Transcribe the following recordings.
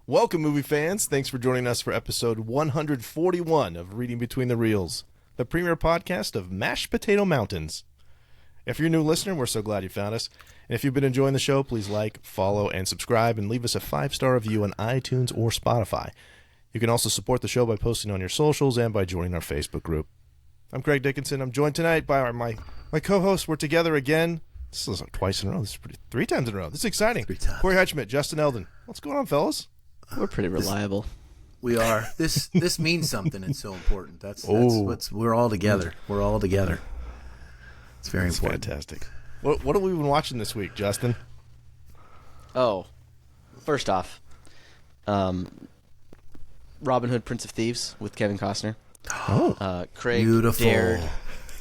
Welcome, movie fans. Thanks for joining us for episode 141 of Reading Between the Reels, the premier podcast of Mashed Potato Mountains. If you're a new listener, we're so glad you found us. And if you've been enjoying the show, please like, follow, and subscribe, and leave us a 5-star review on iTunes or Spotify. You can also support the show by posting on your socials and by joining our Facebook group. I'm Craig Dickinson. I'm joined tonight by my co-hosts. We're together again. This is like twice in a row. This is 3 times in a row. This is exciting. Corey Hutchman, Justin Eldon. What's going on, fellas? We're pretty reliable. We are. This means something. It's so important. That's what's. We're all together. We're all together. It's very important. Fantastic. What have we been watching this week, Justin? Oh, first off, Robin Hood, Prince of Thieves with Kevin Costner. Oh, Craig beautiful. Dared.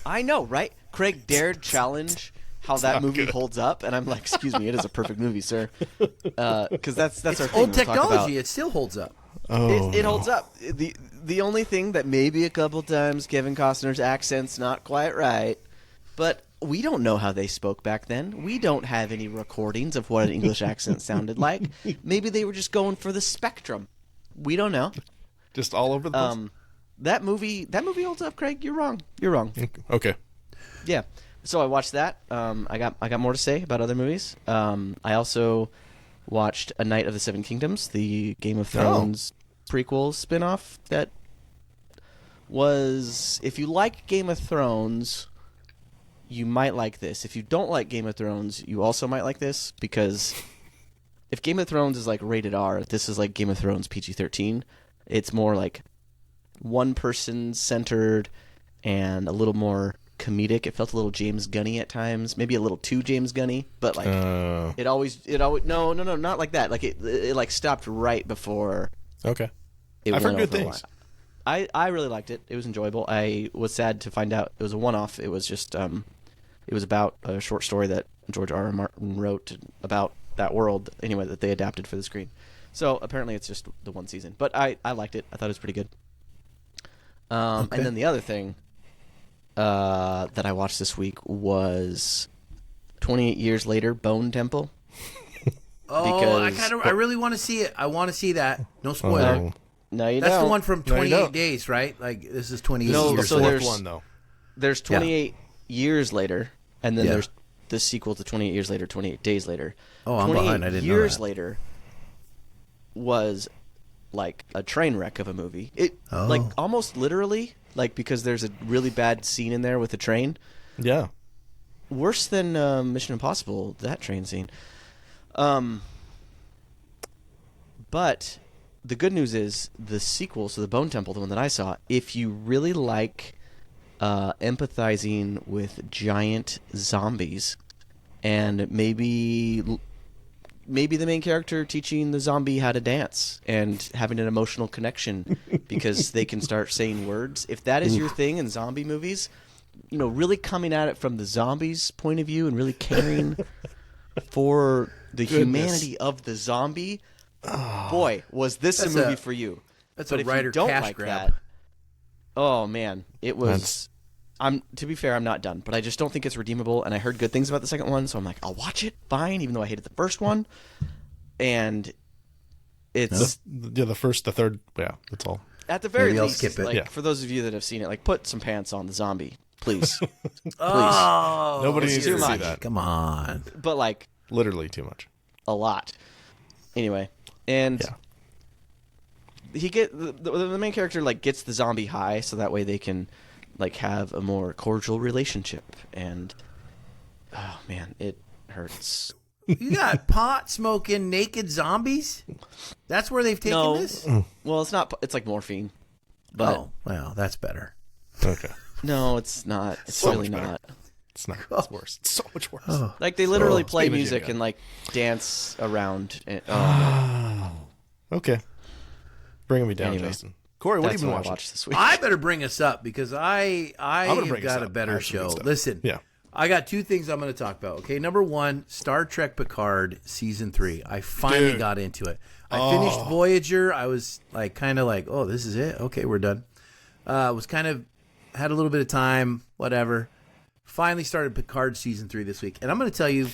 I know, right? Craig dared challenge how that movie holds up, and I'm like, excuse me, it is a perfect movie, sir. Because that's our thing. Old technology. It still holds up. It holds up. The only thing that maybe a couple times Kevin Costner's accent's not quite right, but we don't know how they spoke back then. We don't have any recordings of what an English accent sounded like. Maybe they were just going for the spectrum. We don't know. Just all over the place? That movie holds up, Craig. You're wrong. Okay. Yeah. So I watched that. I got more to say about other movies. I also watched A Night of the Seven Kingdoms, the Game of Thrones prequel spinoff that was, if you like Game of Thrones, you might like this. If you don't like Game of Thrones, you also might like this, because if Game of Thrones is like rated R, this is like Game of Thrones PG-13. It's more like one person centered and a little more comedic. It felt a little James Gunny at times, maybe a little too James Gunny, but like it always no, not like that. Like it like stopped right before. Okay. I've heard good things. I really liked it. It was enjoyable. I was sad to find out it was a one-off. It was just it was about a short story that George R. R. Martin wrote about that world anyway that they adapted for the screen. So apparently it's just the one season, but I liked it. I thought it was pretty good. And then the other thing that I watched this week was 28 Years Later, Bone Temple. I really want to see it. I want to see that. No spoiler. No, you That's don't. the one from 28 Days, right? Like, this is 28 years. So there's one, though. There's 28 Years Later, and then there's the sequel to 28 Years Later, 28 Days Later. Oh, I'm behind. I didn't know that. 28 Years Later was like a train wreck of a movie. Like almost literally, like, because there's a really bad scene in there with the train. Yeah. Worse than Mission Impossible, that train scene. But the good news is the sequel, so the Bone Temple, the one that I saw, if you really like empathizing with giant zombies, and maybe the main character teaching the zombie how to dance and having an emotional connection because they can start saying words. If that is your thing in zombie movies, you know, really coming at it from the zombies' point of view and really caring for the humanity of the zombie, boy, was this a movie for you. That's but a if writer you don't cash like grab. that, oh man, it was. To be fair, I'm not done, but I just don't think it's redeemable. And I heard good things about the second one, so I'm like, I'll watch it, fine, even though I hated the first one. And it's the first, the third, that's all. At the very Maybe I'll least, skip it. like for those of you that have seen it, like put some pants on the zombie, please. Please. Nobody needs too to see much. that. Come on. But like Literally too much. a lot. Anyway, and the main character like gets the zombie high, so that way they can like have a more cordial relationship. And oh man, it hurts. You got pot smoking naked zombies? That's where they've taken this? Well, it's not. It's like morphine. But Oh, well, that's better. Okay. no, it's not. It's So really much better. not. It's not. It's worse. It's so much worse. Like they literally play Speaking of music Jimmy and like dance around. And, Okay. Bringing me down, Anyway, Justin. Corey, what have that's you been what I watching? watched this week. I better bring us up because I gonna bring have us got a up. I better have some show. good stuff. Listen, Yeah. I got 2 things I'm going to talk about. Okay, number 1, Star Trek Picard Season 3. I finally got into it. I finished Voyager. I was like, kind of like, oh, this is it? Okay, we're done. Was kind of, had a little bit of time, whatever. Finally started Picard Season 3 this week. And I'm going to tell you,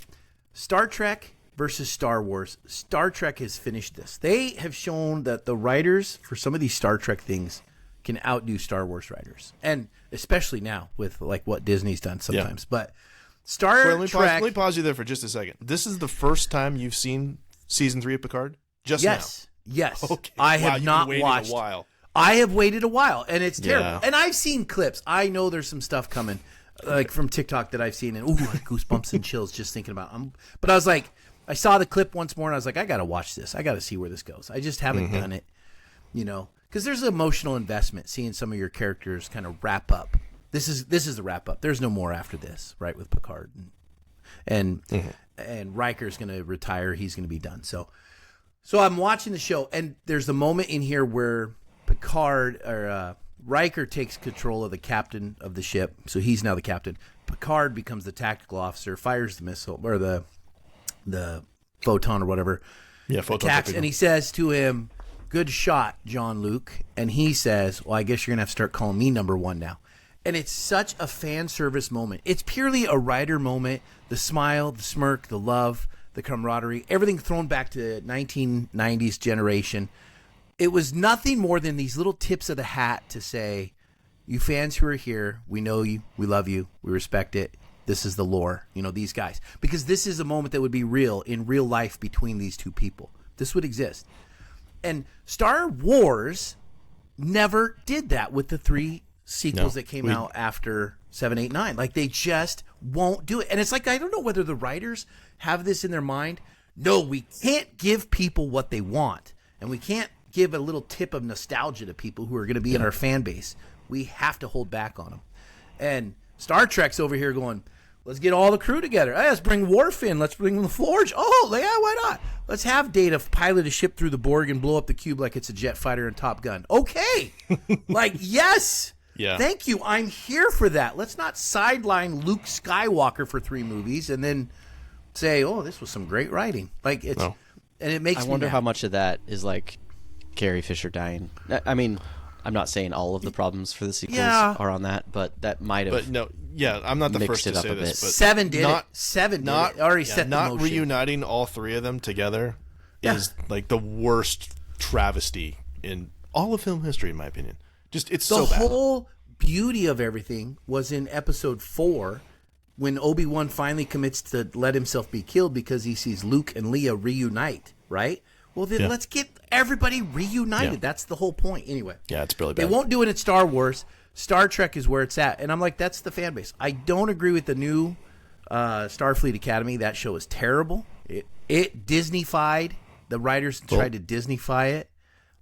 Star Trek versus Star Wars. Star Trek has finished this. They have shown that the writers for some of these Star Trek things can outdo Star Wars writers, and especially now with like what Disney's done sometimes. But Star Trek. Let me pause you there for just a second. This is the first time you've seen season 3 of Picard. Just now. Yes. Okay. I have not watched. A while. I have waited a while, and it's terrible. Yeah. And I've seen clips. I know there's some stuff coming, like from TikTok that I've seen, and goosebumps and chills just thinking about them. But I was like, I saw the clip once more, and I was like, I got to watch this. I got to see where this goes. I just haven't done it, because there's an emotional investment seeing some of your characters kind of wrap up. This is the wrap up. There's no more after this, right? With Picard and Riker's going to retire. He's going to be done. So I'm watching the show, and there's a moment in here where Picard or Riker takes control of the captain of the ship, so he's now the captain. Picard becomes the tactical officer, fires the missile or the photon or whatever. Yeah, photon. And he says to him, "Good shot, Jean-Luc." And he says, "Well, I guess you're gonna have to start calling me number one now." And it's such a fan service moment. It's purely a writer moment. The smile, the smirk, the love, the camaraderie, everything thrown back to 1990s generation. It was nothing more than these little tips of the hat to say, you fans who are here, we know you, we love you, we respect it. This is the lore, these guys. Because this is a moment that would be real in real life between these two people. This would exist. And Star Wars never did that with the 3 sequels that came out after 7, 8, 9. Like, they just won't do it. And it's like, I don't know whether the writers have this in their mind. No, we can't give people what they want. And we can't give a little tip of nostalgia to people who are going to be in our fan base. We have to hold back on them. And Star Trek's over here going, let's get all the crew together. Hey, let's bring Worf in. Let's bring the Forge. Oh, yeah, why not? Let's have Data pilot a ship through the Borg and blow up the cube like it's a jet fighter in Top Gun. Okay. Yes. Yeah. Thank you. I'm here for that. Let's not sideline Luke Skywalker for 3 movies and then say, oh, this was some great writing. Like, it's, and it makes me wonder mad. how much of that is like Carrie Fisher dying. I mean, I'm not saying all of the problems for the sequels are on that, but that might have. But no, I'm not the first to say this. But 7 did it. 7 did it. Already set the not motion. Reuniting all 3 of them together is like the worst travesty in all of film history, in my opinion. Just it's so bad. The whole beauty of everything was in episode 4 when Obi-Wan finally commits to let himself be killed because he sees Luke and Leia reunite, right? Well, then let's get everybody reunited. Yeah. That's the whole point. Anyway. Yeah, it's really bad. They won't do it in Star Wars. Star Trek is where it's at. And I'm like, that's the fan base. I don't agree with the new Starfleet Academy. That show is terrible. It Disney-fied. The writers tried to Disney-fy it.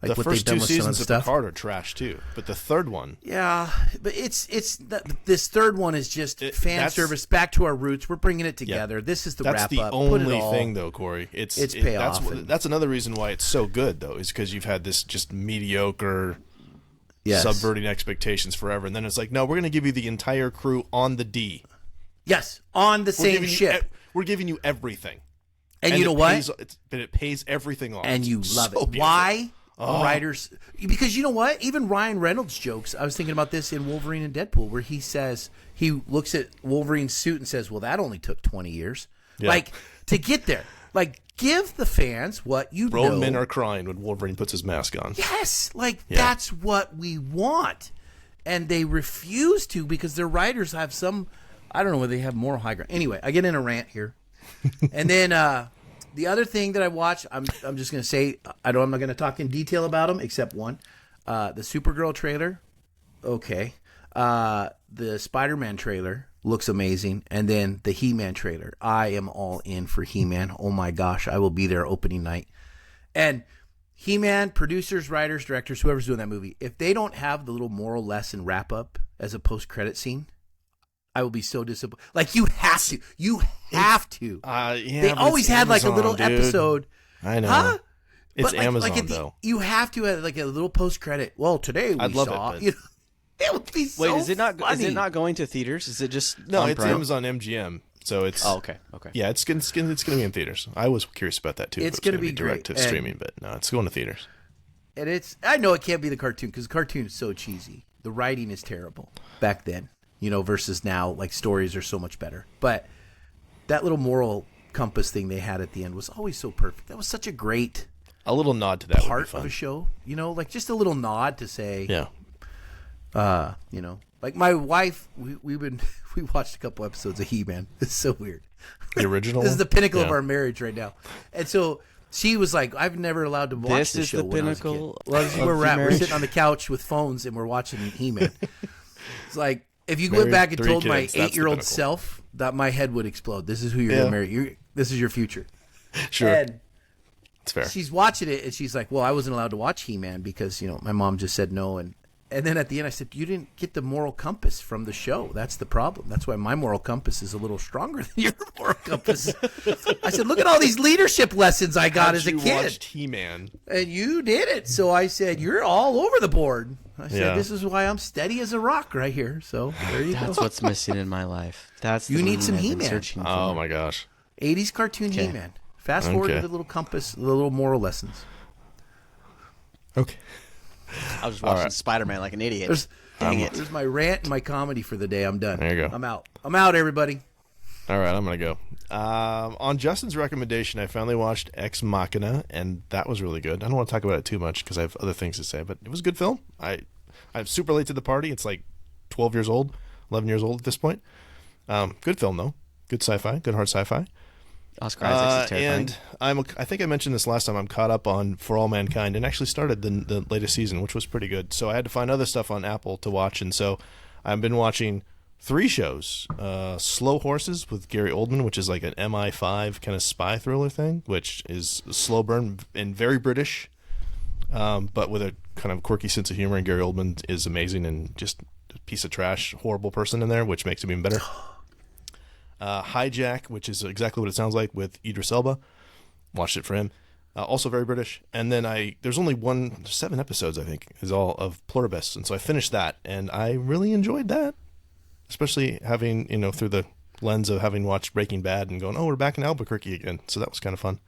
Like the what first they've done 2 with some seasons of of the stuff. Picard are trash too, but the 3rd one, but this 3rd one is just fan service back to our roots. We're bringing it together. This is the wrap up. That's the only thing, though, Corey. It's payoff. That's another reason why it's so good, though, is because you've had this just mediocre, subverting expectations forever, and then it's like, no, we're going to give you the entire crew on the D. Yes, on the same ship. We're giving you everything, and you know what? But it pays everything off, and you love it. Beautiful. Why? Writers, because you know what? Even Ryan Reynolds jokes. I was thinking about this in Wolverine and Deadpool, where he says he looks at Wolverine's suit and says, "Well, that only took 20 years, like to get there." Like, give the fans what you know. Grown men are crying when Wolverine puts his mask on. Yes, that's what we want, and they refuse to because their writers have some. I don't know whether they have moral high ground. Anyway, I get in a rant here, and then. The other thing that I watched, I'm just going to say, I'm not going to talk in detail about them, except one. The Supergirl trailer, okay. The Spider-Man trailer looks amazing. And then the He-Man trailer. I am all in for He-Man. Oh my gosh, I will be there opening night. And He-Man, producers, writers, directors, whoever's doing that movie, if they don't have the little moral lesson wrap-up as a post-credit scene, I will be so disappointed. Like, you have to. You have to. They always had Amazon, a little episode. I know. Huh? It's but Amazon, though. You have to have a little post-credit. Well, today we saw. It would be so Wait, is it not? funny. Is it not going to theaters? Is it just No, on it's Prime? Amazon MGM. So it's okay. Yeah, it's going to be in theaters. I was curious about that too. It's going to be direct great. to streaming, but no, it's going to theaters. And I know it can't be the cartoon because the cartoon is so cheesy. The writing is terrible back then, versus now. Like, stories are so much better. But that little moral compass thing they had at the end was always so perfect. That was such a great A little nod to that would be part fun. of a show, like just a little nod to say, Yeah. Like my wife, we watched a couple episodes of He-Man. It's so weird. The original. This is the pinnacle of Yeah. our marriage right now, and so she was like, "I've never allowed to watch This is show the when I was a kid." pinnacle Well, this is of where we're your at. We're marriage. sitting on the couch with phones and we're watching He-Man. It's like if you Married, went back and 3 told my kids, that's the 8-year-old pinnacle. self that my head would explode. This is who you're gonna marry. This is your future. Sure. And It's fair. she's watching it and she's like, "Well, I wasn't allowed to watch He-Man because my mom just said no." And then at the end, I said, "You didn't get the moral compass from the show. That's the problem. That's why my moral compass is a little stronger than your moral compass." I said, "Look at all these leadership lessons I got as a You kid, watched He-Man. and you did it." So I said, "You're all over the board." I said, Yeah. "This is why I'm steady as a rock right here." So there you That's go. what's missing in my life. That's You the need some I've been He-Man. searching for. Oh my gosh. 80s cartoon Okay. He-Man. Fast forward Okay. to the little compass, the little moral lessons. Okay. I was watching right. Spider-Man like an idiot. There's, Dang it. There's my rant and my comedy for the day. I'm done. There you go. I'm out. I'm out, everybody. All right, I'm gonna go. On Justin's recommendation, I finally watched Ex Machina, and that was really good. I don't want to talk about it too much because I have other things to say, but it was a good film. I'm super late to the party. It's like 12 years old, 11 years old at this point. Good film though. Good sci-fi. Good hard sci-fi. Oscar Isaac is terrifying. And I think I mentioned this last time. I'm caught up on For All Mankind and actually started the latest season, which was pretty good. So I had to find other stuff on Apple to watch, and so I've been watching 3 shows. Slow Horses with Gary Oldman, which is like an MI5 kind of spy thriller thing, which is slow burn and very British, but with a kind of quirky sense of humor. And Gary Oldman is amazing and just a piece of trash, horrible person in there, which makes him even better. Hijack, which is exactly what it sounds like with Idris Elba. Watched it for him. Also very British. And then there's only 7 episodes, I think, is all of Pluribus. And so I finished that, and I really enjoyed that. Especially having, through the lens of having watched Breaking Bad and going, oh, we're back in Albuquerque again. So that was kind of fun.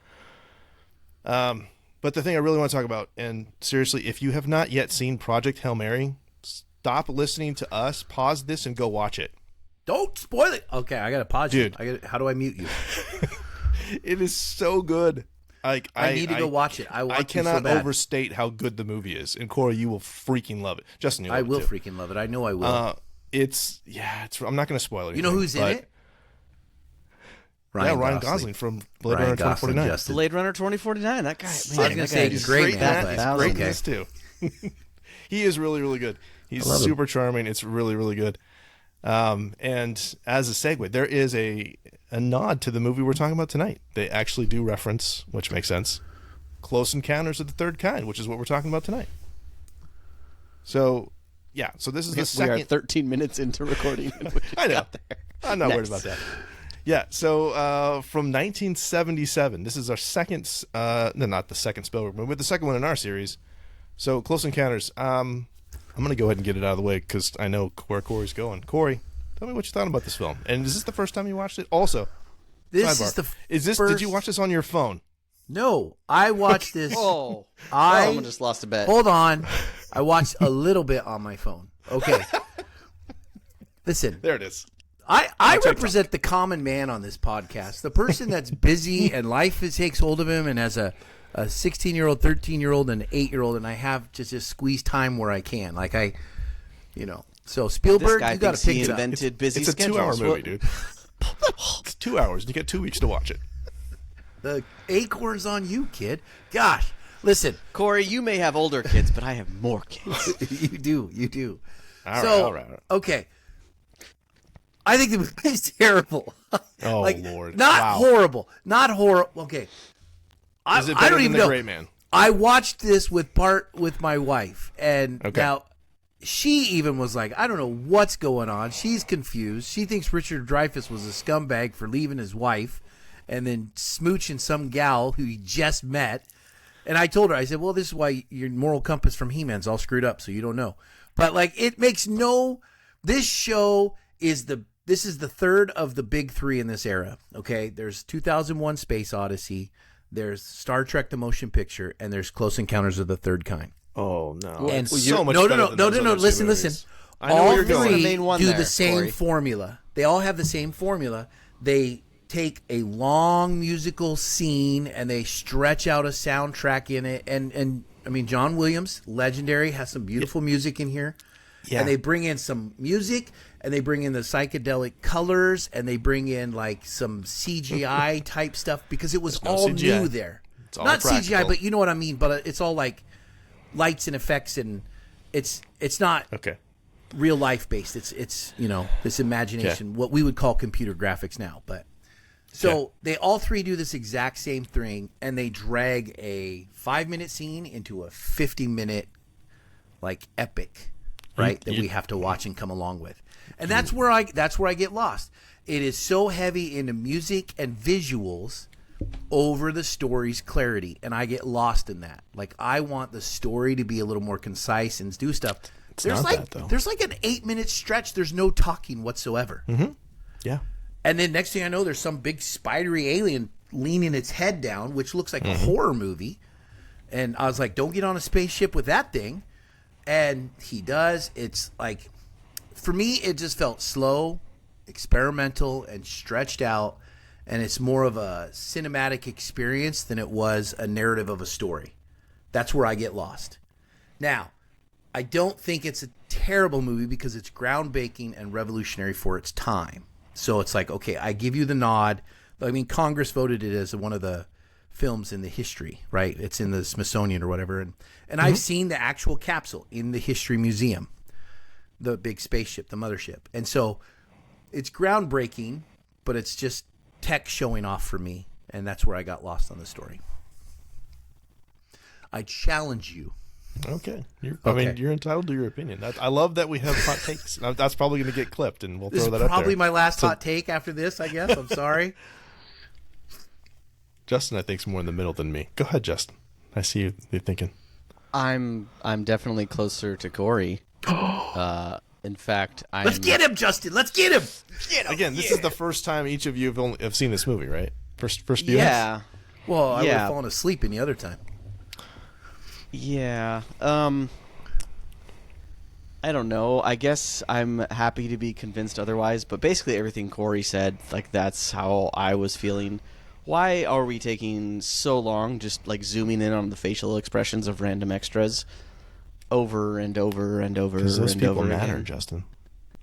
But the thing I really want to talk about, and seriously, if you have not yet seen Project Hail Mary, stop listening to us, pause this, and go watch it. Don't spoil it. Okay, I got to pause you. Dude. How do I mute you? It is so good. I need to go watch it. I want I to so cannot bad. overstate how good the movie is. And Corey, you will freaking love it. Justin, you'll I love will it too. freaking love it. I know I will. I'm not going to spoil it. You know who's in it? Ryan Gosling from Blade Ryan Runner Gosling, 2049. Justin. Blade Runner 2049. That guy, man. I was gonna that say, guy he's is great, Great man. in that. Thousand. He's great in Okay. this too. He is really, really good. He's I love him. super charming. It's really, really good. And as a segue, there is a nod to the movie we're talking about tonight. They actually do reference, which makes sense, Close Encounters of the Third Kind, which is what we're talking about tonight. So, yeah. So this is the We second. are 13 minutes into recording. and we I know. got there. I'm not worried Next. about that. Yeah, so from 1977, this is our second, no, not the second Spielberg movie, but the second one in our series. So Close Encounters. I'm going to go ahead and get it out of the way because I know where Corey's going. Corey, tell me what you thought about this film. And is this the first time you watched it? Also, This sidebar, is the did first... you watch this on your phone? No, I watched this. Oh, I someone just lost a bet. Hold on. I watched a little bit on my phone. Okay. Listen, There it is. I represent the common man on this podcast. The person that's busy and life takes hold of him and has a 16-year-old, 13-year-old, and an 8-year-old, and I have to just squeeze time where I can. Like So This Spielberg, guy you got to thinks he pick it up. invented busy It's a 2-hour schedules. movie, dude. It's 2 hours. You get 2 weeks to watch it. The acorn's on you, kid. Gosh, listen, Corey, you may have older kids, but I have more kids. you do. All right. Okay. I think the movie is terrible. Oh, Lord. Not Wow. horrible. Not horrible. Okay. Is it I better don't than even The know. Great Man? I watched this with my wife, and Okay. now she even was like, I don't know what's going on. She's confused. She thinks Richard Dreyfuss was a scumbag for leaving his wife and then smooching some gal who he just met. And I told her, I said, well, this is why your moral compass from He-Man's all screwed up, so you don't know. But it makes this show this is the third of the big 3 in this era. Okay, there's 2001: Space Odyssey, there's Star Trek: The Motion Picture, and there's Close Encounters of the Third Kind. Oh, no. And so much no, better no, than no, those no, no. other two Listen, movies. listen. I know where All you're going. three The main one do there, the same Corey. formula. They all have the same formula. They take a long musical scene and they stretch out a soundtrack in it. And I mean, John Williams, legendary, has some beautiful music in here. Yeah. And they bring in some music, and they bring in the psychedelic colors, and they bring in like some CGI type stuff because it was all CGI. new there. It's all Not practical. CGI, but you know what I mean. But it's all like lights and effects, and it's not Okay. real life based. It's this imagination, what we would call computer graphics now. But so they all three do this exact same thing, and they drag a 5-minute scene into a 50-minute like epic, right? That we have to watch and come along with. And that's where I get lost. It is so heavy into music and visuals over the story's clarity, and I get lost in that. Like, I want the story to be a little more concise and do stuff. There's like an 8-minute stretch. There's no talking whatsoever. Mm-hmm. Yeah. And then next thing I know, there's some big spidery alien leaning its head down, which looks like a horror movie. And I was like, don't get on a spaceship with that thing. And he does. It's like, for me, it just felt slow, experimental, and stretched out. And it's more of a cinematic experience than it was a narrative of a story. That's where I get lost. Now, I don't think it's a terrible movie because it's groundbreaking and revolutionary for its time. So it's like, okay, I give you the nod. I mean, Congress voted it as one of the films in the history, right? It's in the Smithsonian or whatever. And I've seen the actual capsule in the History Museum, the big spaceship, the mothership. And so it's groundbreaking, but it's just tech showing off for me. And that's where I got lost on the story. I challenge you. Okay. I mean, you're entitled to your opinion. I love that we have hot takes. That's probably going to get clipped, and we'll throw that up there. This is probably my last hot take after this, I guess. I'm sorry. Justin, I think, is more in the middle than me. Go ahead, Justin. I see you're thinking. I'm definitely closer to Corey. In fact, Let's get him, Justin. Let's get him. Again, this is the first time each of you have seen this movie, right? First viewings? Yeah. Well, I would have fallen asleep any other time. Yeah. I don't know. I guess I'm happy to be convinced otherwise, but basically everything Corey said, like, that's how I was feeling. Why are we taking so long just like zooming in on the facial expressions of random extras over and over and over Because those and people over matter, again? Justin.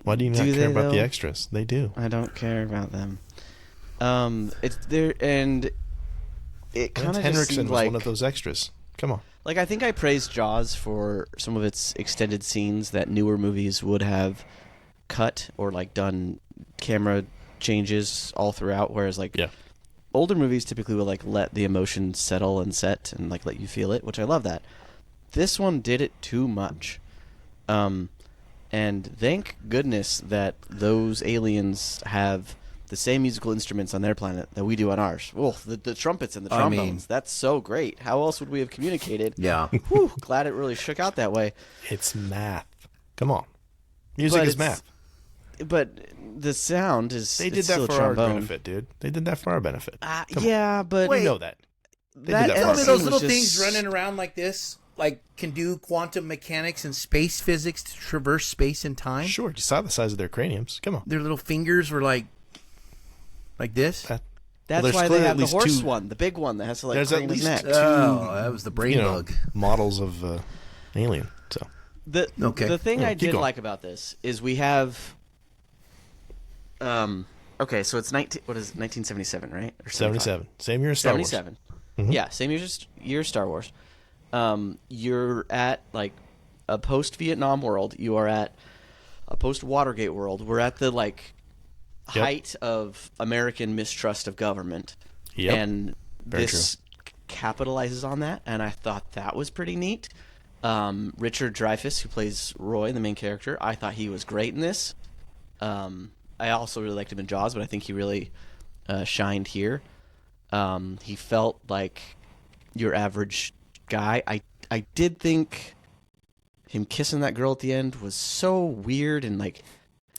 Why do you not Do care they, about the though? extras? They do. I don't care about them. It's there, and it kind of just Henriksen seemed was like one of those extras. Come on. Like, I think I praised Jaws for some of its extended scenes that newer movies would have cut or, like, done camera changes all throughout, whereas, like, older movies typically will, like, let the emotion settle and set and, like, let you feel it, which I love that. This one did it too much. And thank goodness that those aliens have the same musical instruments on their planet that we do on ours. Well, the trumpets and the trombones. That's so great. How else would we have communicated? Yeah. Whew, glad it really shook out that way. It's math. Come on. Music is math. But the sound is They did it's that still for a our trombone. benefit, dude. They did that for our benefit. Yeah, but We know that. They that did that for Tell our me scene those was little just- things running around like this, like, can do quantum mechanics and space physics to traverse space and time? Sure. You saw the size of their craniums. Come on. Their little fingers were like this? That's there's why they clearly have at the least horse two- one, the big one that has to, like, There's at crane his least neck. Oh, that was the brain bug. models of alien. So The thing Yeah, I keep did going. like about this is we have okay, so it's 1977, right? Or 77. Same year as Star Wars. 77. Mm-hmm. Yeah, same year as Star Wars. You're at, like, a post-Vietnam world. You are at a post-Watergate world. We're at the, like, height of American mistrust of government. Yep. And Very this capitalizes on that, and I thought that was pretty neat. Richard Dreyfuss, who plays Roy, the main character, I thought he was great in this. I also really liked him in Jaws, but I think he really shined here. He felt like your average guy. I did think him kissing that girl at the end was so weird and, like,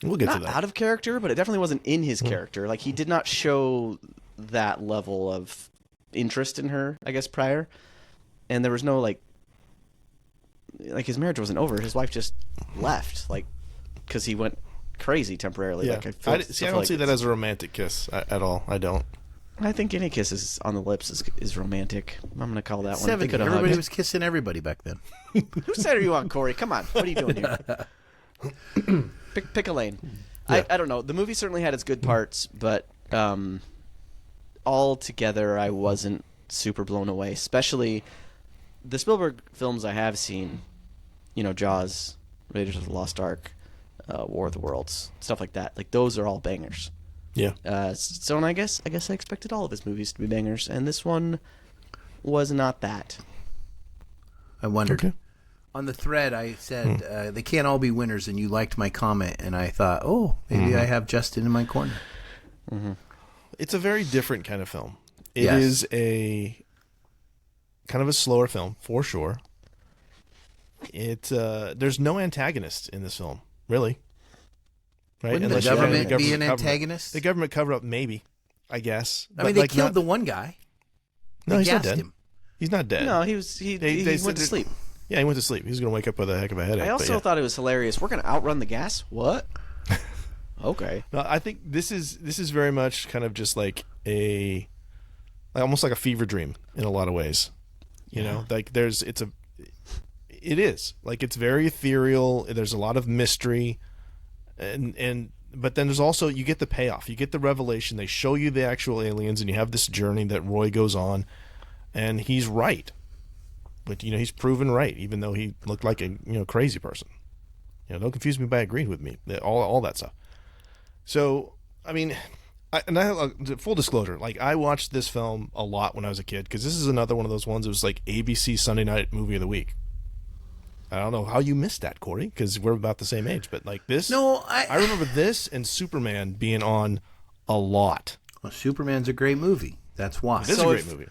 We'll get to not that. out of character, but it definitely wasn't in his character. Like, he did not show that level of interest in her, I guess, prior. And there was no, like his marriage wasn't over. His wife just left, like, because he went crazy temporarily. Yeah. Like I don't see that as a romantic kiss at all. I don't. I think any kisses on the lips is romantic. I'm going to call that one. 70. Everybody was kissing everybody back then. Whose side are you on, Corey? Come on. What are you doing here? Pick a lane. Yeah. I don't know. The movie certainly had its good parts, but altogether I wasn't super blown away. Especially the Spielberg films I have seen, Jaws, Raiders of the Lost Ark, War of the Worlds, stuff like that. Like those are all bangers. Yeah. So I guess I expected all of his movies to be bangers, and this one was not that. I wondered. Okay. On the thread, I said they can't all be winners, and you liked my comment, and I thought, maybe I have Justin in my corner. Mm-hmm. It's a very different kind of film. It Yes. is a kind of a slower film, for sure. There's no antagonist in this film, really. Right? Wouldn't Unless the you have government be an cover-up. antagonist? The government cover-up, maybe, I guess. I mean, they killed the one guy. No, They he's not gassed dead. him. He's not dead. No, he They went to said- sleep. Yeah, he went to sleep. He was going to wake up with a heck of a headache. I also thought it was hilarious. We're going to outrun the gas? What? Okay. No, I think this is very much kind of just like almost like a fever dream in a lot of ways. You know, like it is like it's very ethereal. There's a lot of mystery, but then there's also you get the payoff, you get the revelation. They show you the actual aliens, and you have this journey that Roy goes on, and he's right. But he's proven right, even though he looked like a crazy person. Don't confuse me by agreeing with me. All that stuff. So I mean, full disclosure, like I watched this film a lot when I was a kid because this is another one of those ones that was like ABC Sunday Night Movie of the Week. I don't know how you missed that, Corey, because we're about the same age. But like this, No, I remember this and Superman being on a lot. Well, Superman's a great movie. That's why. It is So a great movie.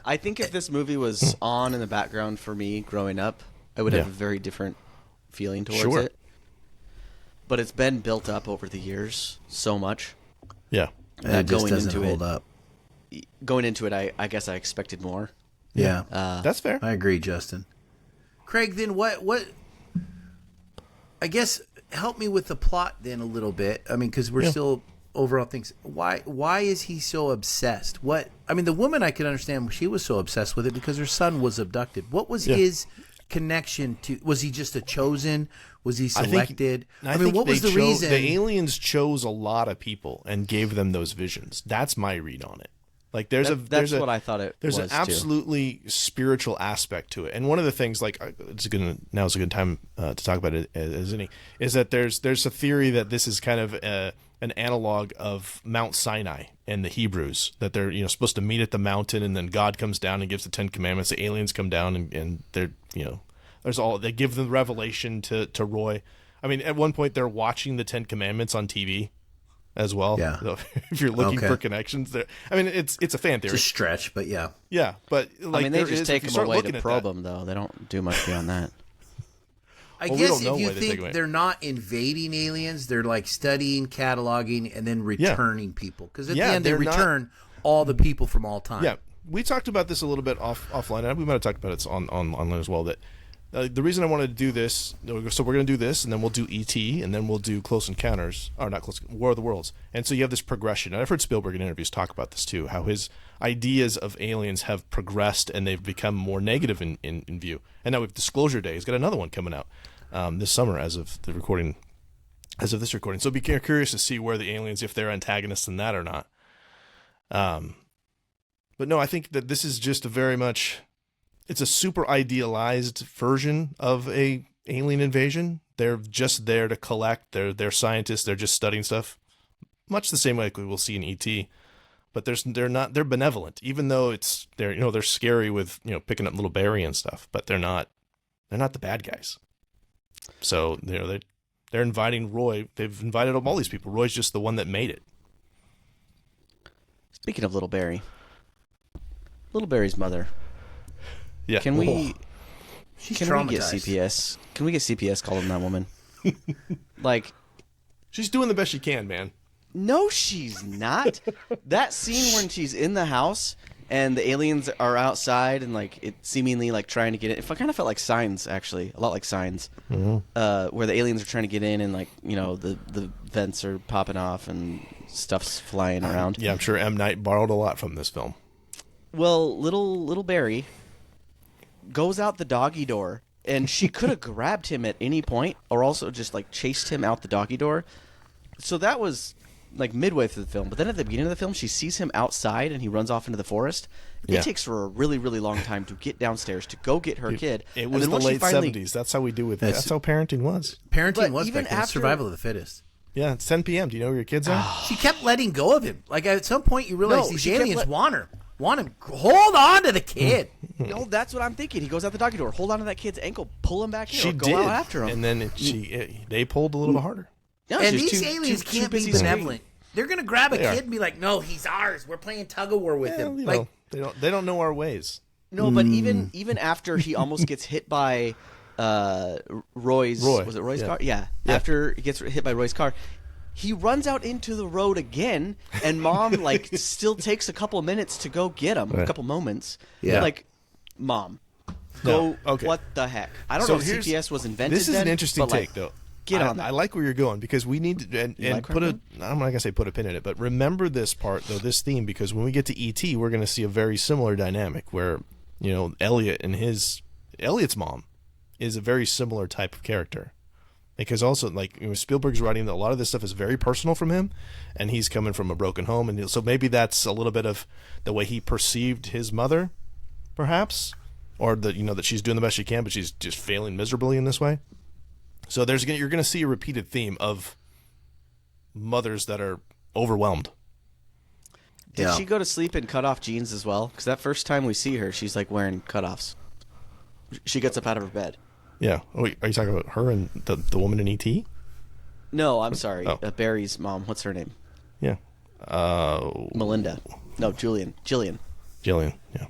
I think if this movie was on in the background for me growing up, I would have Yeah. a very different feeling towards Sure. it. But it's been built up over the years so much. Yeah. And it just doesn't hold it, up. Going into it, I guess I expected more. Yeah. That's fair. I agree, Justin. Craig, then what I guess help me with the plot then a little bit. I mean, because we're still overall things. Why is he so obsessed? The woman I could understand she was so obsessed with it because her son was abducted. What was his connection to? Was he just a chosen? Was he selected? I think what was the they reason? The aliens chose a lot of people and gave them those visions. That's my read on it. Like That's what I thought it There's was, an absolutely spiritual aspect to it, and one of the things, like now's a good time to talk about it as any, is that there's a theory that this is kind of an analog of Mount Sinai and the Hebrews, that they're supposed to meet at the mountain, and then God comes down and gives the 10 Commandments. The aliens come down and they're they give the revelation to Roy. I mean, at one point they're watching the 10 Commandments on TV as well. Yeah. So if you're looking for connections there, I mean, it's a fan theory. It's a stretch, but yeah. Yeah, but like they there just is- take if you them start away looking to at probe that- them, though. They don't do much beyond that. I Well, we guess don't know if you why they take think away. they're not invading aliens, they're like studying, cataloging, and then returning people. Because at the end, they they're not- return all the people from all time. Yeah, we talked about this a little bit offline. And we might have talked about it online as well. That the reason I wanted to do this, so we're going to do this, and then we'll do E.T., and then we'll do Close Encounters, or not Close, War of the Worlds. And so you have this progression. And I've heard Spielberg in interviews talk about this too, how his ideas of aliens have progressed and they've become more negative in view. And now we have Disclosure Day. He's got another one coming out this summer as of this recording. So be curious to see where the aliens, if they're antagonists in that or not. But no, I think that this is just it's a super idealized version of a alien invasion. They're just there to collect. They're scientists. They're just studying stuff, much the same way like we will see in E.T. But they're benevolent, even though they're scary with picking up little berry and stuff. But they're not the bad guys. So they're inviting Roy. They've invited all these people. Roy's just the one that made it. Speaking of Little Barry, Little Barry's mother. Yeah. Can we She's get traumatized. CPS? Can we get CPS called on that woman? Like, She's doing the best she can, man. no, she's not. That scene when she's in the house and the aliens are outside and like it seemingly like trying to get in. It kind of felt like Signs, actually, a lot like Signs, where the aliens are trying to get in and like the vents are popping off and stuff's flying around. Yeah, I'm sure M. Night borrowed a lot from this film. Well, little Barry goes out the doggy door, and she could have grabbed him at any point, or also just like chased him out the doggy door. So that was like midway through the film, but then at the beginning of the film, she sees him outside, and he runs off into the forest. It takes her a really, really long time to get downstairs to go get her kid. It was the late 70s. That's how we do it. That's how parenting was. Parenting was back then. Survival of the fittest. Yeah, it's 10 p.m. Do you know where your kids are? She kept letting go of him. Like at some point, you realize these aliens want him. Hold on to the kid. No, that's what I'm thinking. He goes out the doggy door, hold on to that kid's ankle, pull him back in, she or go did. out after him. And then they pulled a little bit harder. No, and these aliens can't be benevolent. They're gonna grab a kid and be like, "No, he's ours. We're playing tug of war with him." Like they don't know our ways. No, but even after he almost gets hit by Roy. Was it Roy's car? Yeah. After he gets hit by Roy's car, he runs out into the road again, and Mom like still takes a couple of minutes to go get him. A couple moments. Yeah. Like, Mom, go. What the heck? I don't know if CPS was invented. This is an interesting take, though. Get on that. I like where you're going, because we need to and put I'm not gonna say put a pin in it, but remember this part though, this theme, because when we get to E.T., we're gonna see a very similar dynamic where Elliot and Elliot's mom is a very similar type of character, because also like Spielberg's writing that a lot of this stuff is very personal from him, and he's coming from a broken home, and so maybe that's a little bit of the way he perceived his mother, perhaps, or that that she's doing the best she can, but she's just failing miserably in this way. So you're going to see a repeated theme of mothers that are overwhelmed. Did she go to sleep in cutoff jeans as well? Because that first time we see her, she's like wearing cutoffs. She gets up out of her bed. Yeah. Oh, wait, are you talking about her and the woman in E.T.? No, I'm sorry. Barry's mom. What's her name? Yeah. Melinda. No, Jillian. Jillian. Yeah.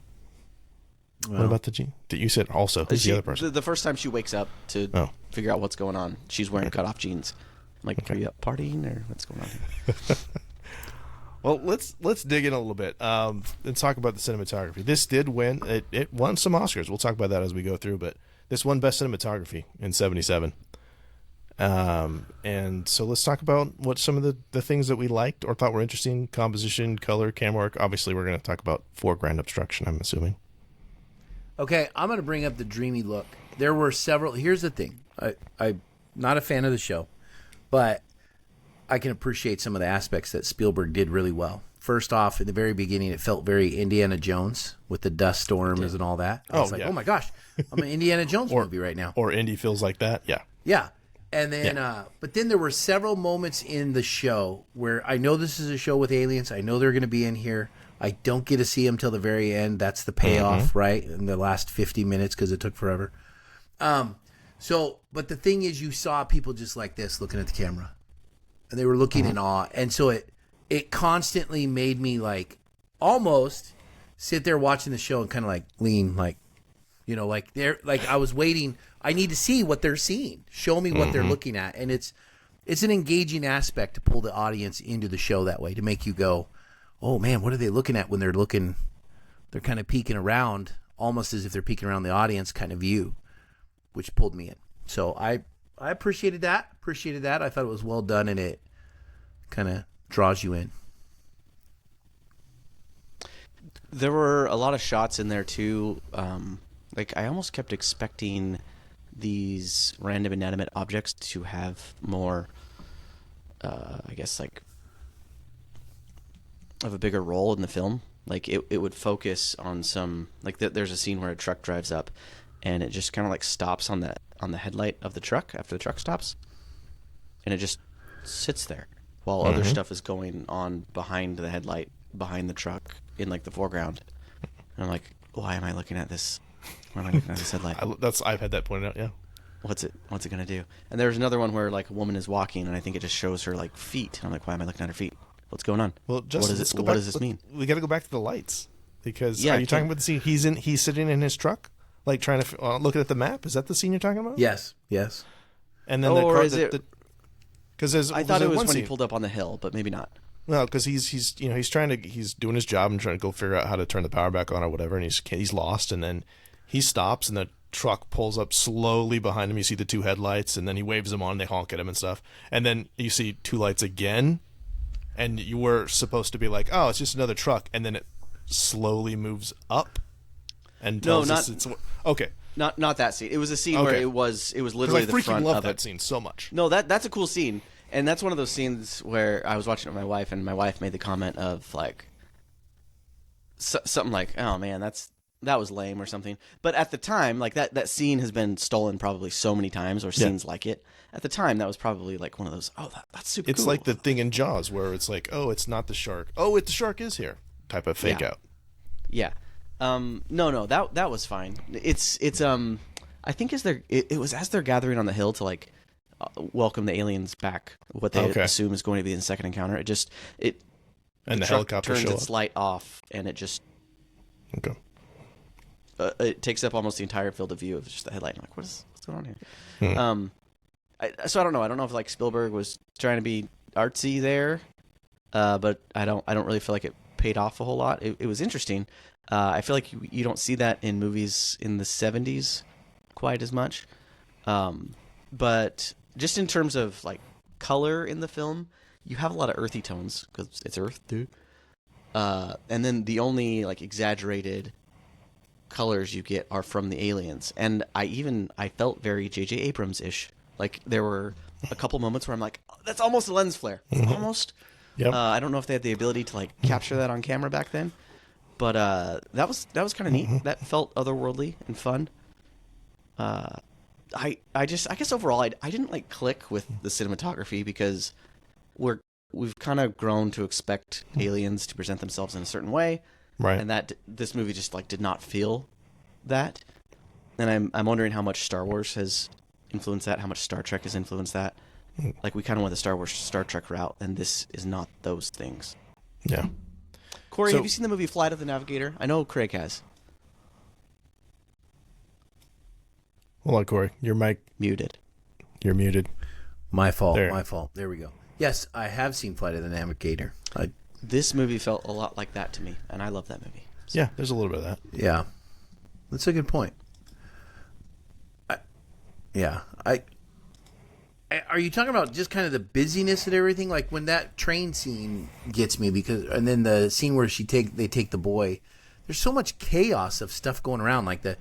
Well, what about the G? You said also. Who's the other person? The first time she wakes up to figure out what's going on, she's wearing cutoff jeans. I'm like, are you up partying or what's going on here? Well, let's dig in a little bit and talk about the cinematography. This did win. It won some Oscars. We'll talk about that as we go through, but this won Best Cinematography in 1977. And so let's talk about what some of the things that we liked or thought were interesting: composition, color, camera work. Obviously, we're going to talk about foreground obstruction, I'm assuming. Okay, I'm going to bring up the dreamy look. There were several. Here's the thing. I'm not a fan of the show, but I can appreciate some of the aspects that Spielberg did really well. First off, in the very beginning, it felt very Indiana Jones with the dust storms and all that. I was like, oh my gosh, I'm an Indiana Jones movie right now. Or Indy feels like that, yeah. Yeah. And then, but then there were several moments in the show where I know this is a show with aliens. I know they're going to be in here. I don't get to see them till the very end. That's the payoff, right? In the last 50 minutes, because it took forever. But the thing is, you saw people just like this looking at the camera, and they were looking in awe. And so it constantly made me like almost sit there watching the show and kind of like lean, like, like they're like I was waiting. I need to see what they're seeing. Show me what they're looking at, and it's an engaging aspect to pull the audience into the show that way, to make you go, oh man, what are they looking at when they're looking? They're kind of peeking around, almost as if they're peeking around the audience kind of view, which pulled me in. So I appreciated that. I thought it was well done, and it kind of draws you in. There were a lot of shots in there too. Like I almost kept expecting these random inanimate objects to have more, I guess, like, of a bigger role in the film. Like it would focus on some, like there's a scene where a truck drives up and it just kind of like stops on the headlight of the truck after the truck stops, and it just sits there while other stuff is going on behind the headlight, behind the truck, in like the foreground. And I'm like, why am I looking at this? Why am I looking at this headlight? I've had that pointed out, yeah. What's it gonna do? And there's another one where like a woman is walking, and I think it just shows her like feet. And I'm like, why am I looking at her feet? What's going on? Well, Justin, what does this mean? We got to go back to the lights, because are you talking about the scene he's sitting in his truck, like trying to looking at the map? Is that the scene you're talking about? Yes. And then or is it? Because I thought it was when he pulled up on the hill, but maybe not. No, because he's he's doing his job and trying to go figure out how to turn the power back on or whatever, and he's lost, and then he stops, and the truck pulls up slowly behind him. You see the two headlights, and then he waves them on, and they honk at him and stuff, and then you see two lights again, and you were supposed to be like, oh, it's just another truck, and then it slowly moves up, and tells us it's okay. Not that scene. It was a scene where it was literally the front love of that it. scene so much. No, that's a cool scene. And that's one of those scenes where I was watching it with my wife, and my wife made the comment of like something like, "Oh man, that was lame" or something. But at the time, like that scene has been stolen probably so many times, or scenes like it. At the time, that was probably like one of those. Oh, that's super. It's cool. like the thing in Jaws where it's like, oh, it's not the shark. Oh, the shark is here. Type of fake out. Yeah. No, that was fine. It's I think it was as they're gathering on the hill to like welcome the aliens back, what they assume is going to be the second encounter. And the helicopter turns show its up. light off, and it just it takes up almost the entire field of view of just the headlight. I'm like, what's going on here? So I don't know. I don't know if like Spielberg was trying to be artsy there, but I don't really feel like it paid off a whole lot. It was interesting. I feel like you don't see that in movies in the 70s quite as much. But just in terms of like color in the film, you have a lot of earthy tones because it's Earth, dude. And then the only like exaggerated colors you get are from the aliens. And I felt very J.J. Abrams-ish. Like there were a couple moments where I'm like, oh, that's almost a lens flare. Almost. Yep. I don't know if they had the ability to like capture that on camera back then. But that was kind of neat. That felt otherworldly and fun. I guess overall I didn't like click with the cinematography because we've kind of grown to expect aliens to present themselves in a certain way, right? And that this movie just like did not feel that. And I'm wondering how much Star Wars has influenced that, how much Star Trek has influenced that. Like we kind of went the Star Trek route, and this is not those things. Yeah. Corey, have you seen the movie Flight of the Navigator? I know Craig has. Hold on, Corey. Your mic Muted. You're muted. My fault. There. My fault. There we go. Yes, I have seen Flight of the Navigator. This movie felt a lot like that to me, and I love that movie. So. Yeah, there's a little bit of that. Yeah, that's a good point. Are you talking about just kind of the busyness and everything? Like when that train scene gets me and then the scene where they take the boy. There's so much chaos of stuff going around. Like the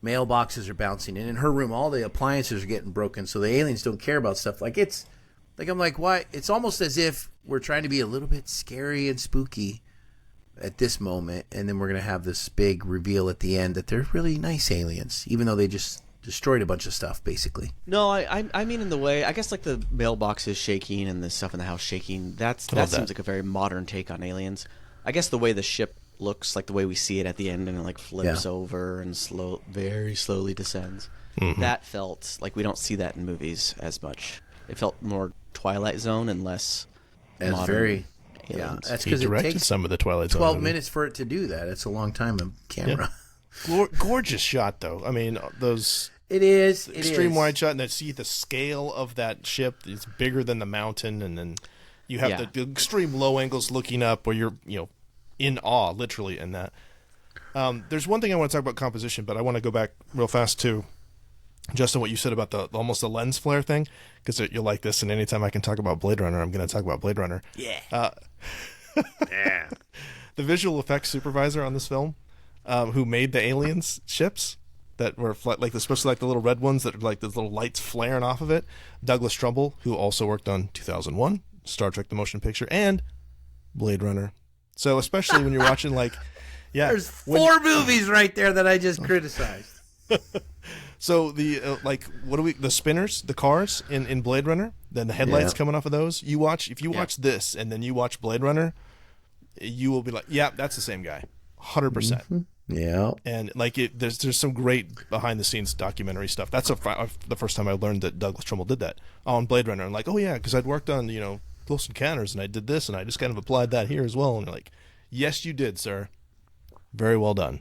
mailboxes are bouncing, and in her room, all the appliances are getting broken. So the aliens don't care about stuff. Like I'm like, why? It's almost as if we're trying to be a little bit scary and spooky at this moment, and then we're gonna have this big reveal at the end that they're really nice aliens, even though they just destroyed a bunch of stuff, basically. No, I mean in the way, I guess like the mailbox is shaking and the stuff in the house shaking. That seems like a very modern take on aliens. I guess the way the ship looks, like the way we see it at the end and it like flips over and very slowly descends. That felt like we don't see that in movies as much. It felt more Twilight Zone and less modern. Very, aliens. That's He because it directed takes some of the Twilight Zone 12 movies. minutes for it to do that. It's a long time on camera. Gorgeous shot, though. I mean, those It is extreme wide shot, and then see the scale of that ship. It's bigger than the mountain, and then you have the extreme low angles looking up, where you're in awe, literally, in that. There's one thing I want to talk about composition, but I want to go back real fast to Justin, what you said about almost the lens flare thing, because you'll like this. And anytime I can talk about Blade Runner, I'm going to talk about Blade Runner. Yeah. Yeah. The visual effects supervisor on this film, who made the aliens ships that were especially like the little red ones that are like the little lights flaring off of it, Douglas Trumbull, who also worked on 2001, Star Trek the Motion Picture, and Blade Runner. So especially when you're watching There's four movies right there that I just criticized. So the the spinners, the cars in Blade Runner, then the headlights coming off of those. If you watch this and then you watch Blade Runner, you will be like, yeah, that's the same guy, 100%. Yeah. And there's some great behind the scenes documentary stuff. That's the first time I learned that Douglas Trumbull did that on Blade Runner. I'm like, oh yeah, because I'd worked on Close Encounters and I did this and I just kind of applied that here as well. And you're like, yes, you did, sir. Very well done.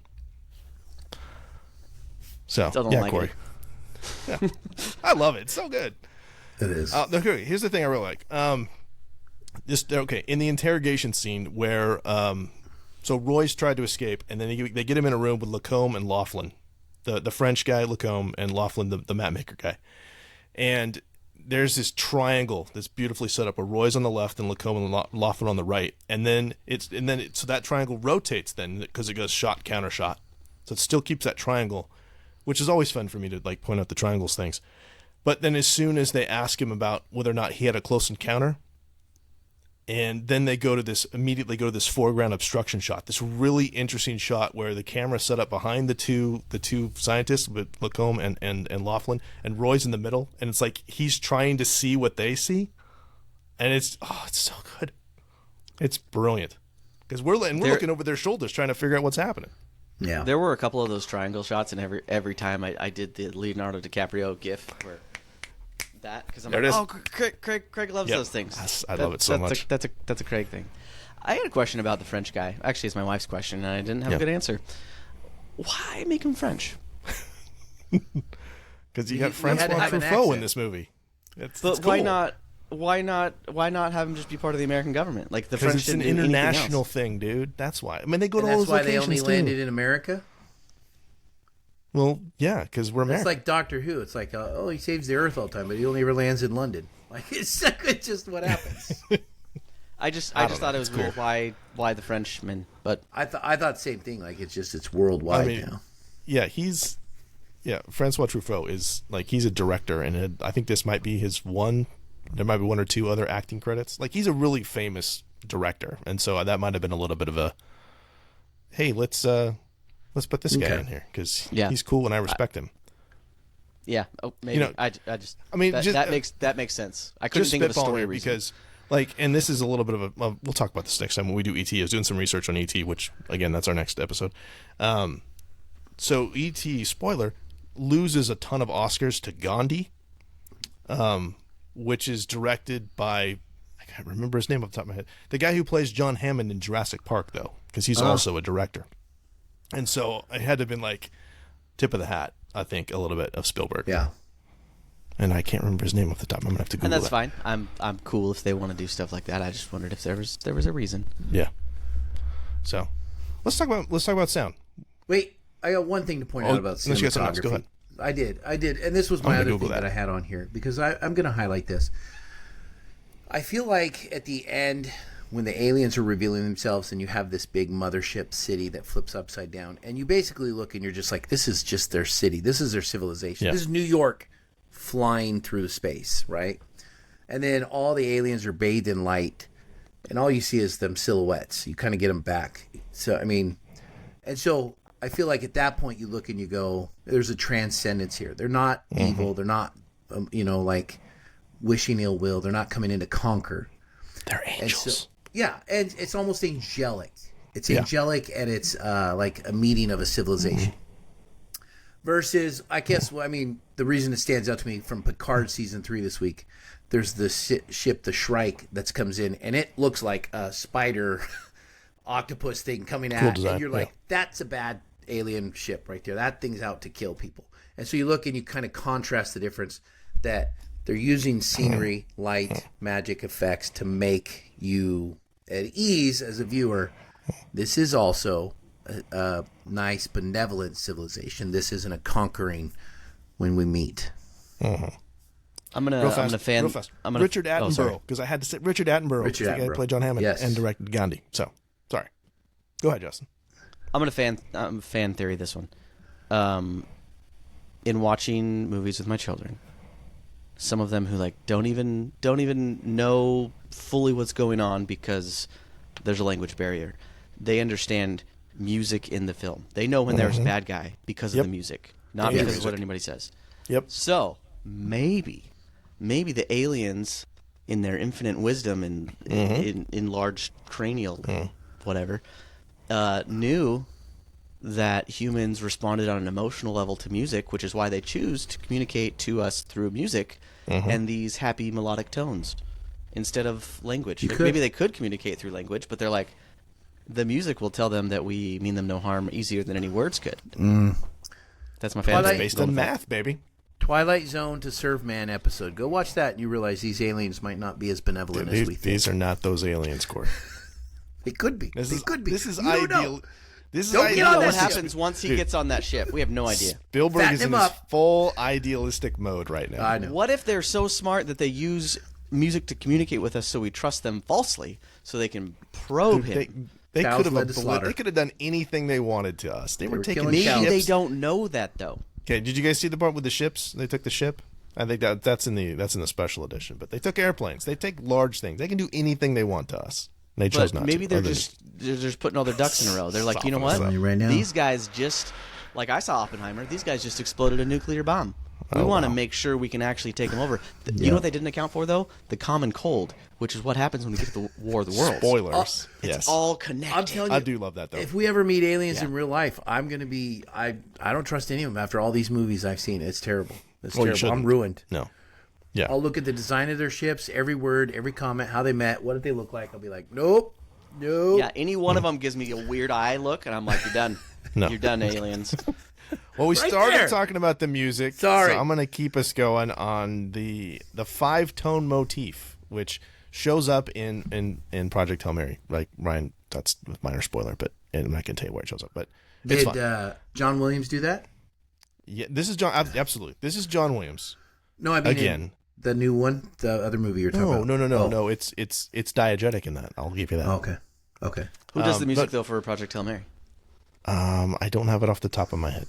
So Corey. Yeah. I love it. It's so good. It is. Okay, here's the thing I really like. Just okay. In the interrogation scene where so Roy's tried to escape, and then they get him in a room with Lacombe and Laughlin, the French guy Lacombe and Laughlin the map maker guy, and there's this triangle that's beautifully set up where Roy's on the left and Lacombe and Laughlin on the right, and then so that triangle rotates then because it goes shot counter shot, so it still keeps that triangle, which is always fun for me to like point out the triangles things. But then as soon as they ask him about whether or not he had a close encounter, and then they immediately go to this foreground obstruction shot, this really interesting shot where the camera's set up behind the two scientists with Lacombe and Laughlin, and Roy's in the middle, and it's like he's trying to see what they see, and it's so good. It's brilliant. Because we're looking over their shoulders trying to figure out what's happening. Yeah. There were a couple of those triangle shots, and every time I did the Leonardo DiCaprio gif where that, because I'm there like, oh, Craig loves those things. I love it so much. That's a Craig thing. I had a question about the French guy. Actually, it's my wife's question, and I didn't have a good answer. Why make him French? Because you got Francois Truffaut in this movie. It's but cool. Why not have him just be part of the American government? Like the French it's an didn't do international else. thing, dude. That's why. I mean, they go And to all that's those why they locations only landed in America? Well, yeah, because we're American. It's like Doctor Who. It's like, he saves the Earth all the time, but he only ever lands in London. Like, it's just what happens. I just thought it was cool. Why the Frenchmen? But I thought the same thing. Like, it's worldwide now. Yeah, Francois Truffaut is like, he's a director, and I think this might be his one. There might be one or two other acting credits. Like, he's a really famous director, and so that might have been a little bit of a, hey, let's put this guy in here because he's cool and I respect him. Yeah. Oh, maybe. That makes sense. I couldn't just think of a story reason. Because, like, and this is a little bit of a. We'll talk about this next time when we do ET. I was doing some research on ET, which again, that's our next episode. So ET, spoiler, loses a ton of Oscars to Gandhi, which is directed by, I can't remember his name off the top of my head. The guy who plays John Hammond in Jurassic Park, though, because he's also a director. And so it had to have been like tip of the hat, I think, a little bit of Spielberg. Yeah. And I can't remember his name off the top. I'm gonna have to Google that. And that's fine. I'm cool if they want to do stuff like that. I just wondered if there was a reason. Yeah. So let's talk about sound. Wait, I got one thing to point out about cinematography. Go ahead. I did, and this was my other thing that I had on here because I'm going to highlight this. I feel like at the end, when the aliens are revealing themselves and you have this big mothership city that flips upside down, and you basically look and you're just like, this is just their city. This is their civilization. Yeah. This is New York flying through space, right? And then all the aliens are bathed in light, and all you see is them silhouettes. You kind of get them back. So, I mean, and so I feel like at that point you look and you go, there's a transcendence here. They're not evil. They're not, like wishing ill will. They're not coming in to conquer. They're angels. And it's almost angelic. It's angelic, and it's like a meeting of a civilization. Versus, I guess, the reason it stands out to me from Picard season 3 this week, there's the ship, the Shrike, that comes in, and it looks like a spider octopus thing coming at, and you're like, that's a bad alien ship right there. That thing's out to kill people. And so you look and you kind of contrast the difference that they're using scenery, light, magic effects to make you at ease as a viewer. This is also a nice, benevolent civilization. This isn't a conquering when we meet. I'm gonna fan. Richard Attenborough, because I had to say Richard Attenborough. The guy who played John Hammond and directed Gandhi. So sorry. Go ahead, Justin. I'm gonna fan theory this one. In watching movies with my children, some of them who like don't even know fully what's going on because there's a language barrier. They understand music in the film. They know when there's a bad guy because of the music, not because of what anybody says. Yep. So maybe the aliens, in their infinite wisdom and in large cranial whatever, knew that humans responded on an emotional level to music, which is why they choose to communicate to us through music and these happy melodic tones instead of language. Maybe they could communicate through language, but they're like, the music will tell them that we mean them no harm easier than any words could. That's my fantasy. Based on math, baby. Twilight Zone to Serve Man episode. Go watch that, and you realize these aliens might not be as benevolent as we think. These are not those aliens, Corey. They could be. They could be. This is you ideal. Don't know. This is Don't ideal. get on What that ship. happens once he gets on that ship? We have no idea. Spielberg Fatten is in him his up. full idealistic mode right now. I know. What if they're so smart that they use music to communicate with us so we trust them falsely so they can probe him? They Cows could led to have slaughter. They could have done anything they wanted to us. They were were taking killing Maybe cows. they ships. don't know that, though. Okay, did you guys see the part with the ships? They took the ship. I think that's in the special edition. But they took airplanes. They take large things. They can do anything they want to us. And they chose But not maybe to. they're just putting all their ducks in a row. They're like, you know what? Telling you right now. These guys just, like I saw Oppenheimer, these guys just exploded a nuclear bomb. We want to make sure we can actually take them over. You know what they didn't account for, though? The common cold, which is what happens when we get to the War of the Worlds. Spoilers. It's Yes. all connected. I'm telling you, I do love that though. if we ever meet aliens in real life, I'm going to be. I don't trust any of them after all these movies I've seen. It's terrible. It's Well, you terrible. I'm shouldn't. ruined. No. Yeah. I'll look at the design of their ships, every word, every comment, how they met, what did they look like. I'll be like, nope. Yeah, any one of them gives me a weird eye look, and I'm like, you're done. No. You're done, aliens. Well, we Right started there. talking about the music. Sorry. So I'm going to keep us going on the 5-tone motif, which shows up in Project Hail Mary. Like, Ryan, that's a minor spoiler, but I'm not going to tell you where it shows up. But it's Did fine. John Williams do that? Yeah, this is John. Absolutely. This is John Williams. No, I mean Again. the new one, the other movie you're talking about. No. It's diegetic in that. I'll give you that. Oh, okay. Who does the music, but- though, for Project Hail Mary? I don't have it off the top of my head.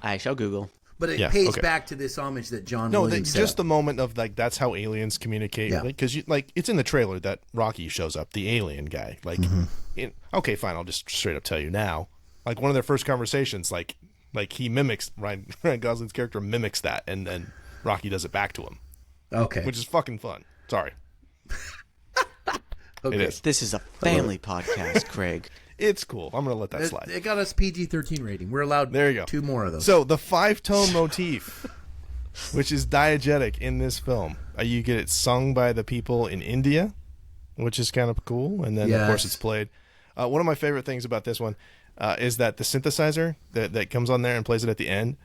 I shall Google. But it Yeah, pays okay. back to this homage that John No, Williams just set the moment of like that's how aliens communicate. Yeah. Because it's in the trailer that Rocky shows up, the alien guy. Like, okay, fine, I'll just straight up tell you now. Like one of their first conversations, like he mimics Ryan Gosling's character mimics that, and then Rocky does it back to him, Okay. which is fucking fun. Sorry, okay. it is. This is a family podcast, Craig. It's cool. I'm gonna let that slide. It got us PG-13 rating. We're allowed There you go. 2 more of those. So the 5-tone motif, which is diegetic in this film, you get it sung by the people in India, which is kind of cool, and then of course Yes. it's played. One of my favorite things about this one is that the synthesizer that comes on there and plays it at the end.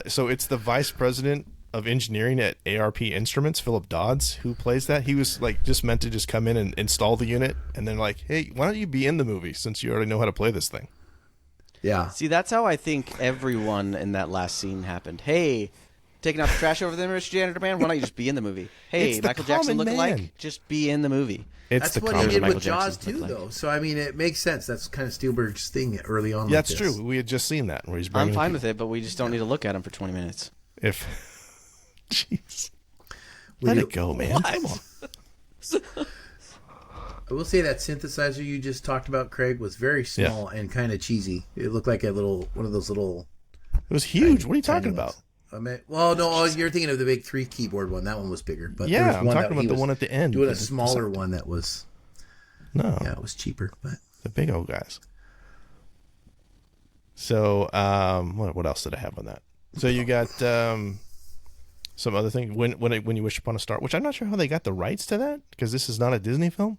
So it's the vice president of engineering at ARP Instruments, Philip Dodds, who plays that. He was like just meant to just come in and install the unit, and then like, hey, why don't you be in the movie since you already know how to play this thing? yeah. See, that's how I think everyone in that last scene happened. Hey, taking out the trash over there, Mr. Janitor Man? Why don't you just be in the movie? Hey, It's the Michael Jackson common look-alike? man. Just be in the movie. It's That's the what he common did Michael with Jaws Jackson too, looked like. though. So I mean, it makes sense. That's kind of Spielberg's thing early on. Yeah, like that's this. true. We had just seen that where he's I'm bringing fine people- with it, but we just don't need to look at him for 20 minutes. If jeez, let it go, man. Come on. I will say that synthesizer you just talked about, Craig, was very small and kind of cheesy. It looked like one of those little. It was huge. What are you talking tiny about? ones. Well, no, you're thinking of the big 3 keyboard one. That one was bigger. But there Yeah, was I'm one talking that about he the was one at the end. Doing a The smaller dissect. one that was, No, yeah, it was cheaper. But the big old guys. So, what else did I have on that? So you got some other thing. When you wish upon a star, which I'm not sure how they got the rights to that because this is not a Disney film.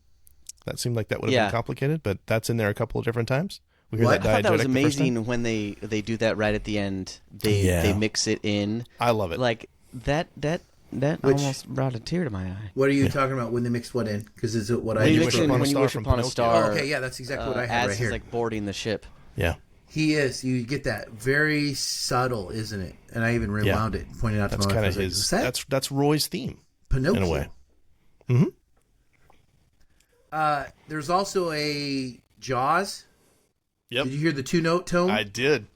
That seemed like that would have Yeah. been complicated, but that's in there a couple of different times. We hear What? that I thought that was diegetic the first time. amazing when they do that right at the end. They mix it in. I love it. Like, that Which- almost brought a tear to my eye. what are you talking about when they mixed what in? Because is it what I When you Wish mix just in Upon a when you Star wish from upon a Pinocchio. star. Oh, okay, yeah, that's exactly what I have as right he's here. like boarding the ship. Yeah, He is. You get that very subtle, isn't it? And I even rewound it, and pointed out to that's my kind wife. of I was like, his. "Is that That's Roy's theme Pinocchio?" in a way. Mm-hmm. There's also a Jaws. Yep, Did you hear the 2-note tone? I did.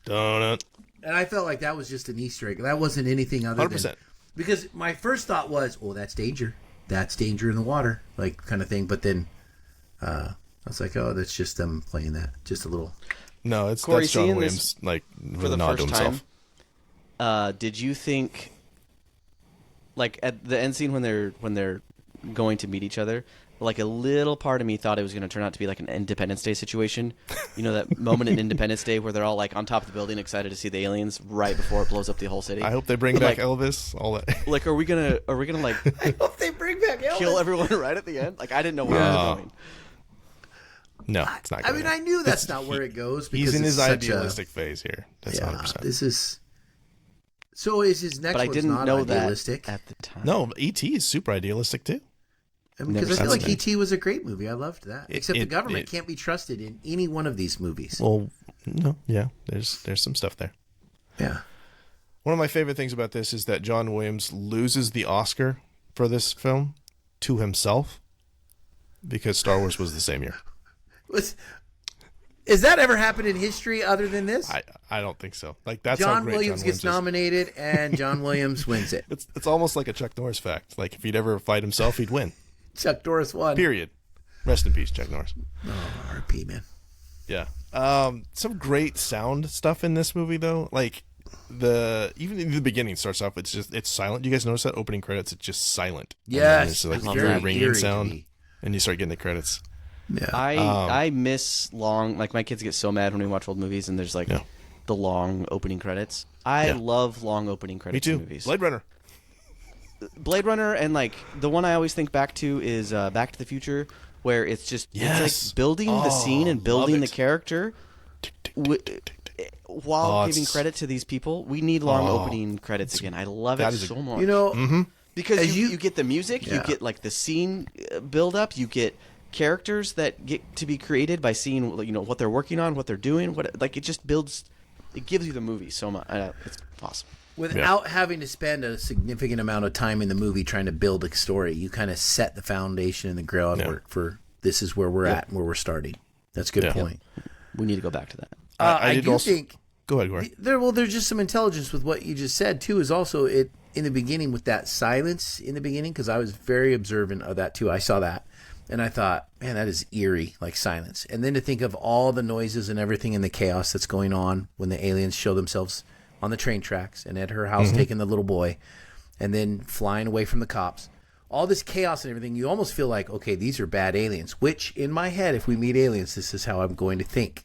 Donut. And I felt like that was just an Easter egg. That wasn't anything other 100%. than because my first thought was, "Oh, that's danger. That's danger in the water," like kind of thing. But then I was like, "Oh, that's just them playing that. Just a little." No, it's Corey, that's John seeing Williams this like For with the a nod to first himself. time, did you think, like at the end scene when they're going to meet each other, like a little part of me thought it was going to turn out to be like an Independence Day situation. You know that moment in Independence Day where they're all like on top of the building, excited to see the aliens right before it blows up the whole city. I hope they bring But, back like- Elvis. All that. Like, are we gonna like I hope they bring back Elvis. kill everyone right at the end? Like, I didn't know where it was going. No, it's not. I mean, I knew that's not where it goes. Because He's in it's his such idealistic phase here. That's Yeah, 100%. this is So is his next but I one's didn't not know idealistic? that at the time. No, E.T. is super idealistic too. Because I feel like E.T. was a great movie. I loved that. Except the government it- can't be trusted in any one of these movies. Well, no, yeah, there's some stuff there. Yeah. One of my favorite things about this is that John Williams loses the Oscar for this film to himself because Star Wars was the same year. Has that ever happened in history other than this? I don't think so. Like that's how John great Williams John gets nominated and John Williams wins it. It's almost like a Chuck Norris fact. Like if he'd ever fight himself, he'd win. Chuck Norris won. Period. Rest in peace, Chuck Norris. Oh, R.P. man. Yeah. Some great sound stuff in this movie though. Like even in the beginning starts off it's silent. You guys notice that opening credits? It's just silent. Yes, It's like it's very very ringing eerie to sound, me. and you start getting the credits. Yeah. I miss long, like my kids get so mad when we watch old movies and there's like the long opening credits. I love long opening Me credits too. in movies. Blade Runner. And like the one I always think back to is Back to the Future, where it's just it's like building the scene and building the character while giving credit to these people. We need long opening credits again. I love it so much. You know, because you get the music, you get like the scene build up, you get characters that get to be created by seeing what they're working on, what they're doing, it just builds, it gives you the movie so much. It's awesome. Without having to spend a significant amount of time in the movie trying to build a story, you kind of set the foundation and the groundwork for this is where we're at and where we're starting. That's a good point. We need to go back to that. I do think. Go ahead, Corey. There's just some intelligence with what you just said too. Is also it in the beginning with that silence in the beginning, because I was very observant of that too. I saw that and I thought, man, that is eerie, like silence. And then to think of all the noises and everything and the chaos that's going on when the aliens show themselves on the train tracks and at her house taking the little boy and then flying away from the cops. All this chaos and everything, you almost feel like, okay, these are bad aliens, which in my head, if we meet aliens, this is how I'm going to think.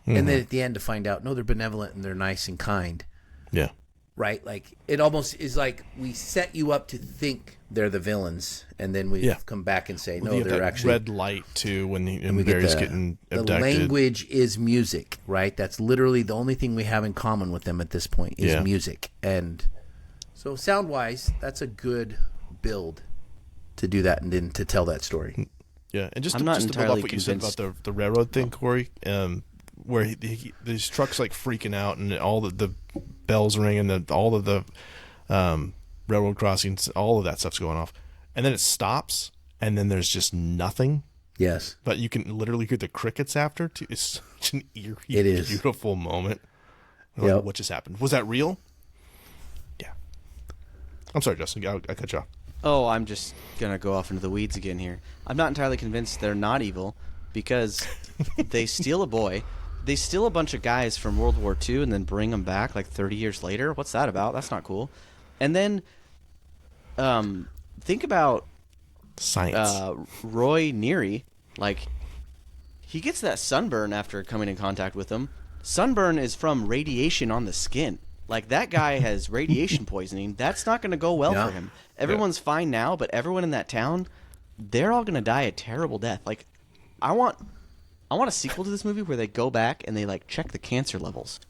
And then at the end to find out, no, they're benevolent and they're nice and kind. Yeah. Right? Like, it almost is like we set you up to think they're the villains, and then we come back and say, no, they're actually... red light, too, when Barry's getting abducted. The language is music, right? That's literally the only thing we have in common with them at this point is music. And so sound-wise, that's a good build to do that and then to tell that story. Yeah, and just I'm to not build up entirely what you said convinced. about the railroad thing, Corey, where these trucks like freaking out and all the bells ring and all of the railroad crossings, all of that stuff's going off, and then it stops, and then there's just nothing. Yes, but you can literally hear the crickets after. Too. It's such an eerie, beautiful moment. Like, what just happened? Was that real? Yeah. I'm sorry, Justin. I cut you off. Oh, I'm just going to go off into the weeds again here. I'm not entirely convinced they're not evil because they steal a boy. They steal a bunch of guys from World War II and then bring them back like 30 years later. What's that about? That's not cool. And then think about science. Roy Neary. Like, he gets that sunburn after coming in contact with them. Sunburn is from radiation on the skin. Like, that guy has radiation poisoning. That's not going to go well for him. Everyone's fine now, but everyone in that town, they're all going to die a terrible death. Like, I want a sequel to this movie where they go back and they like check the cancer levels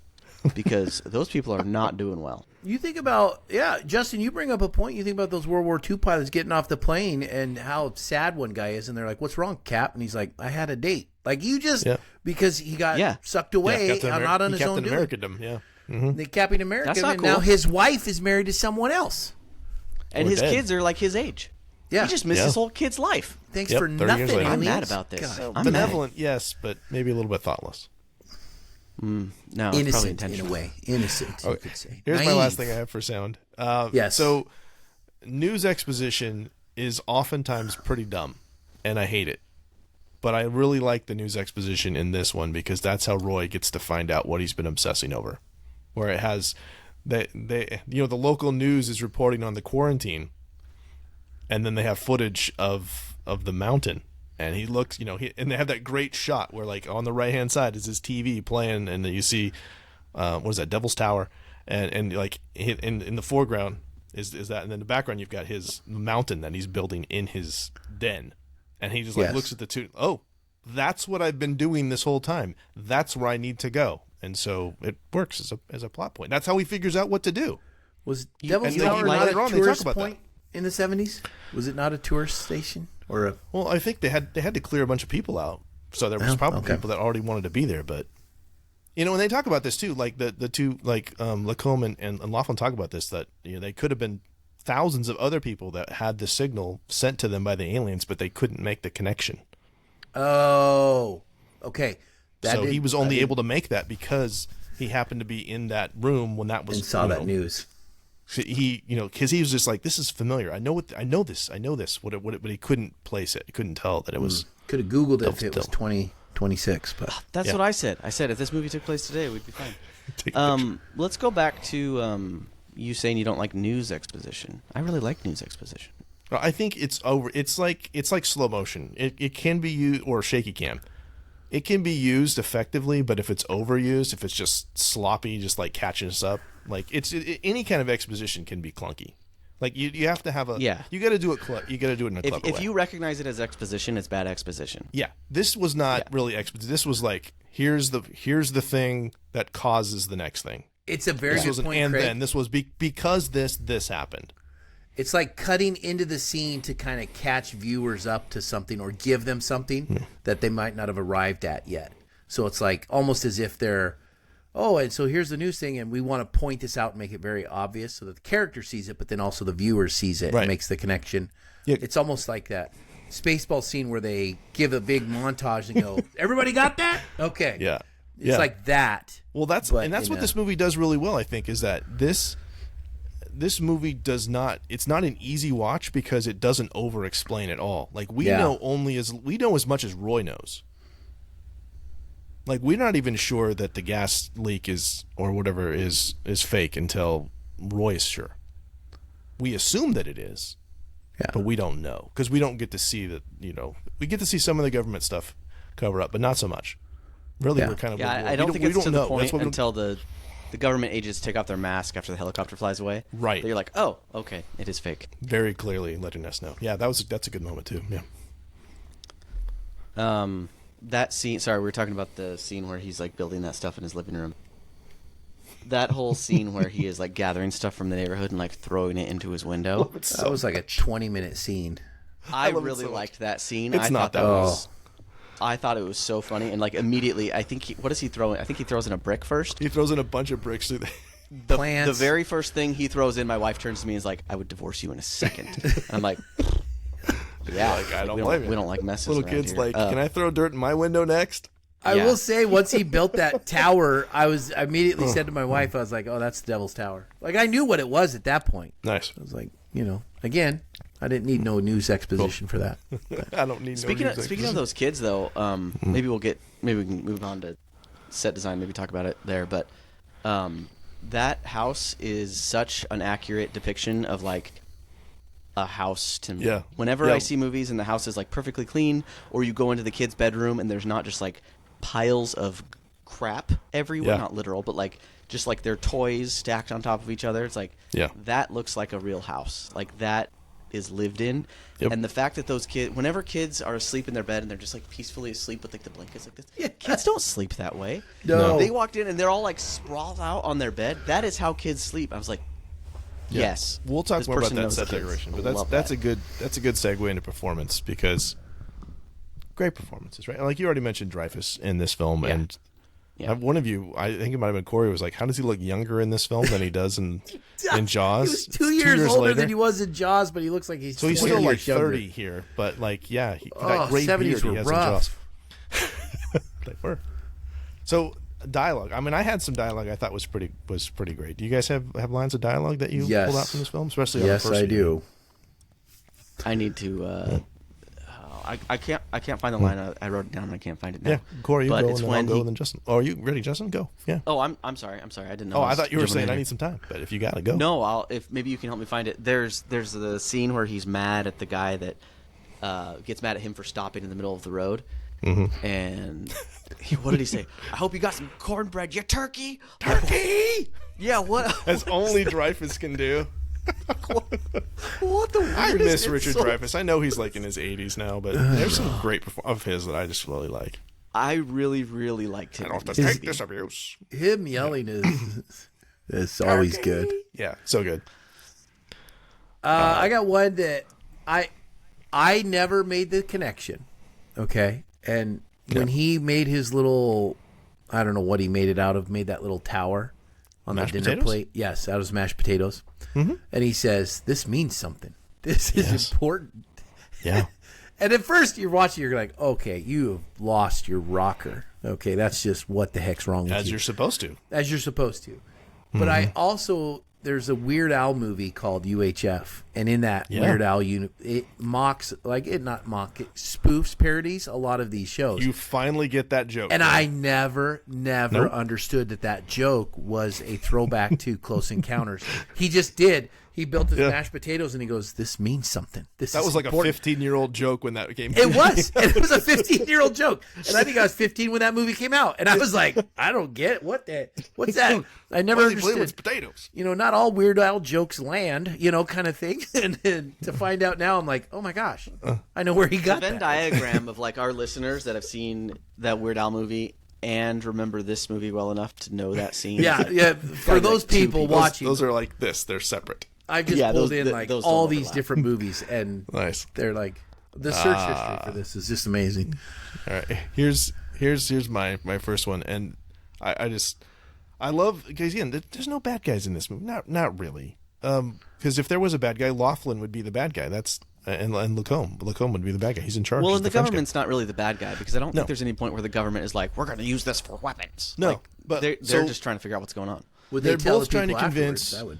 because those people are not doing well. You think about, Justin, you bring up a point. You think about those World War II pilots getting off the plane and how sad one guy is. And they're like, what's wrong, Cap? And he's like, I had a date. Like, you just, because he got sucked away, not on his own doing. Americaned him, The Captain America. That's not and cool. now his wife is married to someone else. And his kids are like his age. Yeah. He just missed his whole kid's life. Thanks for 30 years nothing, later. I'm aliens. mad about this. God. I'm benevolent, yes, but maybe a little bit thoughtless. No, it's probably Innocent, in intentional. a way. Innocent, you could say. Here's my Naive. last thing I have for sound. Yes. So, news exposition is oftentimes pretty dumb, and I hate it. But I really like the news exposition in this one because that's how Roy gets to find out what he's been obsessing over. Where it has, the local news is reporting on the quarantine, and then they have footage of the mountain, and he looks, and they have that great shot where like on the right hand side is his TV playing, and then you see, what is that, Devil's Tower, and like in the foreground is that, and then in the background you've got his mountain that he's building in his den, and he just like looks at the two. Oh, that's what I've been doing this whole time. That's where I need to go, and so it works as a plot point. That's how he figures out what to do. Was Devil's and Tower later not a on they talk tourist about point in the 70s? Was it not a tourist station or a? Well, I think they had to clear a bunch of people out, so there was probably people that already wanted to be there. But when they talk about this too, like the two, like Lacombe and Laughlin talk about this, that they could have been thousands of other people that had the signal sent to them by the aliens, but they couldn't make the connection. Oh, okay. He was only able to make that because he happened to be in that room when that was. And saw that news. He, because he was just like, this is familiar. I know this. But he couldn't place it. He couldn't tell that it was. Could have Googled it if it was 2026, but That's what I said. I said if this movie took place today, we'd be fine. Let's go back to you saying you don't like news exposition. I really like news exposition. I think it's over. It's like slow motion. It can be used, or shaky cam. It can be used effectively, but if it's overused, if it's just sloppy, just like catching us up, like any kind of exposition can be clunky. Like you have to have a You got to do it. You got to do it in a clever way. If you recognize it as exposition, it's bad exposition. Yeah, this was not really exposition. This was like here's the thing that causes the next thing. It's a very good point, and Craig. then this was because this happened. It's like cutting into the scene to kind of catch viewers up to something or give them something that they might not have arrived at yet. So it's like almost as if they're, and so here's the news thing, and we want to point this out and make it very obvious so that the character sees it, but then also the viewer sees it and makes the connection. Yeah. It's almost like that Spaceball scene where they give a big montage and go, everybody got that? Okay. Yeah. It's like that. Well, that's what this movie does really well, I think, is that this movie does not. It's not an easy watch because it doesn't over-explain at all. Like we know as much as Roy knows. Like we're not even sure that the gas leak is or whatever is fake until Roy is sure. We assume that it is, but we don't know because we don't get to see that. We get to see some of the government stuff cover up, but not so much. Really, we're kind of I don't think it's to the point until the government agents take off their mask after the helicopter flies away. Right. That you're like, oh, okay, it is fake. Very clearly letting us know. Yeah, that's a good moment too. Yeah. That scene. Sorry, we were talking about the scene where he's like building that stuff in his living room. That whole scene where he is like gathering stuff from the neighborhood and like throwing it into his window. That was like a 20-minute scene. I really liked that scene. It's not that was. I thought it was so funny, and like immediately, I think what does he throw in? I think he throws in a brick first. He throws in a bunch of bricks through the plants. The very first thing he throws in, my wife turns to me and is like, "I would divorce you in a second." And I'm like, "Yeah, like, I don't blame you. We don't like messes." Little kids here. like, "Can I throw dirt in my window next?" I will say, once he built that tower, I immediately said to my wife, I was like, "Oh, that's the Devil's Tower." Like I knew what it was at that point. Nice. I was like, again. I didn't need no news exposition for that. I don't need. Speaking of those kids, though, maybe we can move on to set design. Maybe talk about it there. But that house is such an accurate depiction of like a house to me. Yeah. Whenever I see movies and the house is like perfectly clean, or you go into the kid's bedroom and there's not just like piles of crap everywhere, not literal, but like just like their toys stacked on top of each other. It's like that looks like a real house. Like that is lived in. And the fact that those kids, whenever kids are asleep in their bed and they're just like peacefully asleep with like the blankets like this, kids don't sleep that way. No. They walked in and they're all like sprawled out on their bed. That is how kids sleep. I was like, yes. We'll talk more about that set decoration, but that's a good segue into performance because great performances, right? Like you already mentioned Dreyfuss in this film, and one of you, I think it might have been Corey, was like, "How does he look younger in this film than he does in Jaws?" He was 2 years older later than he was in Jaws, but he looks like he's so he's still like 30 here, but like that great 70s beard he were has rough. in Jaws. They were. So dialogue. I mean, I had some dialogue I thought was pretty great. Do you guys have lines of dialogue that you pulled out from this film, especially on the first I do. I need to. I can't find the line. I wrote it down and I can't find it now. Yeah, Corey, you but go, it's and then I'll go, and then Justin. Oh, are you ready, Justin? Go. Yeah. Oh, I'm sorry. I didn't know. Oh, I thought you were saying I need some time, but if you gotta go. No, if maybe you can help me find it. There's the scene where he's mad at the guy that gets mad at him for stopping in the middle of the road. Mm-hmm. And what did he say? I hope you got some cornbread, you turkey. Turkey. Yeah, what? As only Dreyfuss can do. What the? I miss Richard Dreyfuss. I know he's like in his 80s now, but there's some great of his that I just really like. I really, really liked him. I don't have to take this abuse. Him yelling is It's always good. Yeah, so good. I got one that I never made the connection. Okay, and when he made his little, I don't know what he made it out of, made that little tower on Mashed that dinner potatoes? plate. Yes, out of mashed potatoes. Mm-hmm. And he says, "This means something. This is important." Yeah. And at first you're watching, you're like, "Okay, you have lost your rocker. Okay, that's just what the heck's wrong with you." As you're supposed to. As you're supposed to. But I also, there's a Weird Al movie called UHF, and in that Weird Al it mocks, like it not mock, it spoofs, parodies a lot of these shows. You finally get that joke. And I never understood that joke was a throwback to Close Encounters. He just did. He built his mashed potatoes, and he goes, "This means something. That was like important." a 15-year-old joke when that came. It was. And it was a 15-year-old joke. And I think I was 15 when that movie came out. And I was like, I don't get it. What's that? I never understood. Potatoes. Not all Weird Al jokes land, kind of thing. And to find out now, I'm like, oh my gosh, I know where he got the Venn that. diagram of like our listeners that have seen that Weird Al movie and remember this movie well enough to know that scene. Yeah. For those people watching, those are like this. They're separate. I just pulled in like those all don't these overlap. different movies, and Nice. they're like the search history for this is just amazing. All right. Here's my first one, and I love, because again, there's no bad guys in this movie. Not really. Because if there was a bad guy, Laughlin would be the bad guy. That's and Lacombe would be the bad guy. He's in charge. Well, He's and the French guy. government's not really the bad guy because I don't think there's any point where the government is like, we're going to use this for weapons. No, Like, but they're so- just trying to figure out what's going on. Would They're they tell both the trying to people convince- afterwards? That would.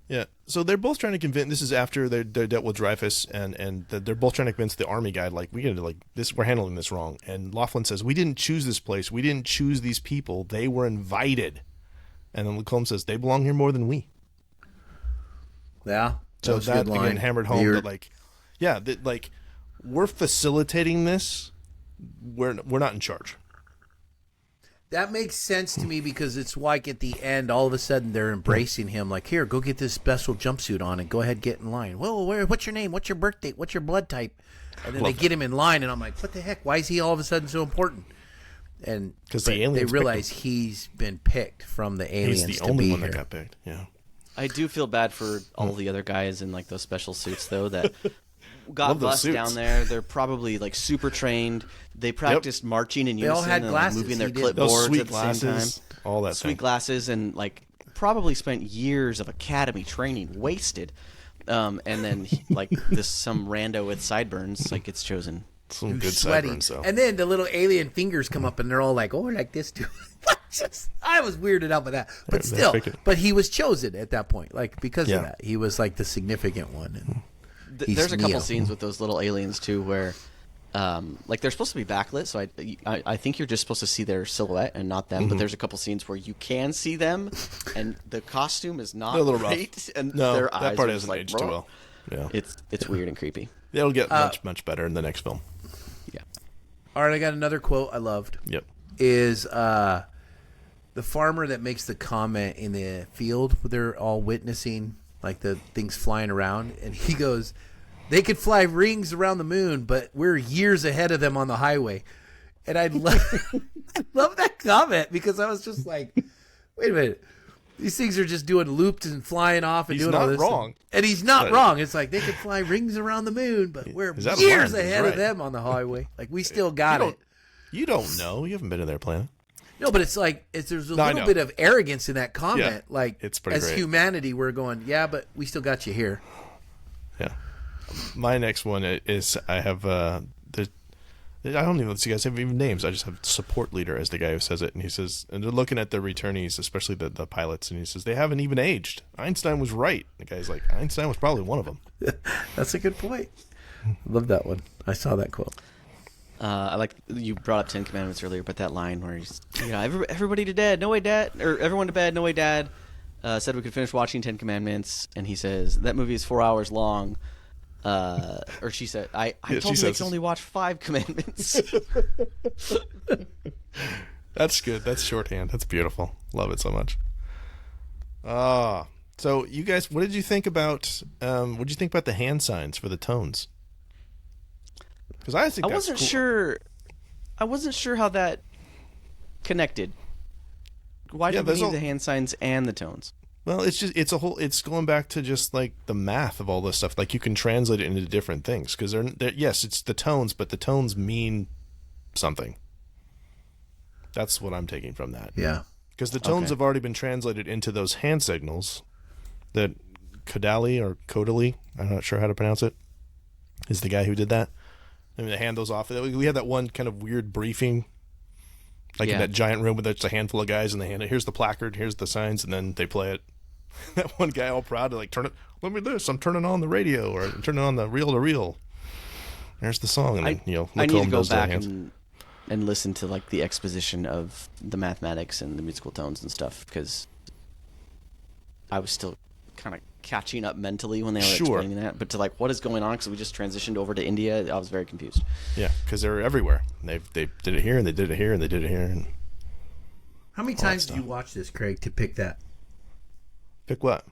Yeah, so they're both trying to convince. This is after they dealt with Dreyfus, and they're both trying to convince the army guy, like, we got to, like, this. We're handling this wrong. And Laughlin says, "We didn't choose this place. We didn't choose these people. They were invited." And then Lacombe says, "They belong here more than we." Yeah. So was a that good line. again hammered home that, like, yeah, that, like, we're facilitating this. We're not in charge. That makes sense to me because it's like at the end, all of a sudden they're embracing him. Like, here, go get this special jumpsuit on and go ahead, get in line. Well, what's your name? What's your birth date? What's your blood type? And then they get him in line, and I'm like, what the heck? Why is he all of a sudden so important? And 'Cause the they aliens picked realize he's been picked from the aliens He's the to only be one here. that got picked. Yeah. I do feel bad for all the other guys in like those special suits though that got Love those bust suits. down there. They're probably like super trained. They practiced marching in They all unison had and glasses. like, moving their He did. Those clipboards sweet at the same time. glasses, all that Sweet thing. glasses and like probably spent years of academy training wasted. And then like some rando with sideburns like gets chosen. Some good Sweaty. sideburns, though. And then the little alien fingers come up and they're all like, oh, like this too. I was weirded out by that. But They're still, picking- but he was chosen at that point. Like, because Yeah. of that. He was like the significant one. And he's There's a couple Neo. scenes with those little aliens too where like they're supposed to be backlit, so I think you're just supposed to see their silhouette and not them. But there's a couple scenes where you can see them, and the costume is not They're a little rough. right, and No, their that eyes part are just hasn't like, aged too "Bruh." well. Yeah. It's weird and creepy. It'll get much better in the next film. Yeah. All right, I got another quote I loved. Yep. Is the farmer that makes the comment in the field where they're all witnessing like the things flying around, and he goes, "They could fly rings around the moon, but we're years ahead of them on the highway." And I love that comment because I was just like, wait a minute. These things are just doing loops and flying off and He's doing all not this. wrong. And he's not wrong. It's like they could fly rings around the moon, but we're Is that a years line? He's ahead right. of them on the highway. Like, we still got it. You don't know. You haven't been to their planet. No, but it's like there's a No, I little know. bit of arrogance in that comment. Yeah, like, it's pretty as great. humanity, we're going, yeah, but we still got you here. Yeah. My next one is I have I don't even know if you guys have even names. I just have support leader as the guy who says it, and he says, and they're looking at the returnees, especially the pilots, and he says they haven't even aged. Einstein was right. The guy's like, Einstein was probably one of them. That's a good point. Love that one. I saw that quote. I like you brought up 10 Commandments earlier, but that line where he's, everybody to bed, no way, Dad, or everyone to bed, no way, Dad. Said we could finish watching 10 Commandments, and he says that movie is 4 hours long. Or she said, I told you they can only watch 5 commandments. That's good. That's shorthand. That's beautiful. Love it so much. So you guys, what did you think about the hand signs for the tones? Because I think I that's cool. wasn't sure how that connected. Why do we there's need all- the hand signs and the tones? Well, it's going back to just like the math of all this stuff. Like you can translate it into different things because yes, it's the tones, but the tones mean something. That's what I'm taking from that. Yeah. Because the tones Okay. have already been translated into those hand signals that Kodali or Kodali, I'm not sure how to pronounce it, is the guy who did that. I mean, they hand those off. We had that one kind of weird briefing, like in Yeah. that giant room with just a handful of guys, and they hand it, here's the placard, here's the signs, and then they play it. That one guy all proud to like turn it, let me do this, I'm turning on the radio, or I'm turning on the reel-to-reel. There's the song, and then, I need to go does the back hands. and listen to like the exposition of the mathematics and the musical tones and stuff because I was still kind of catching up mentally when they were Sure. explaining that. But to like what is going on because we just transitioned over to India, I was very confused. Yeah, because they're everywhere. They did it here, and they did it here, and they did it here, and How many times did you watch this, Craig, to pick that? pick what?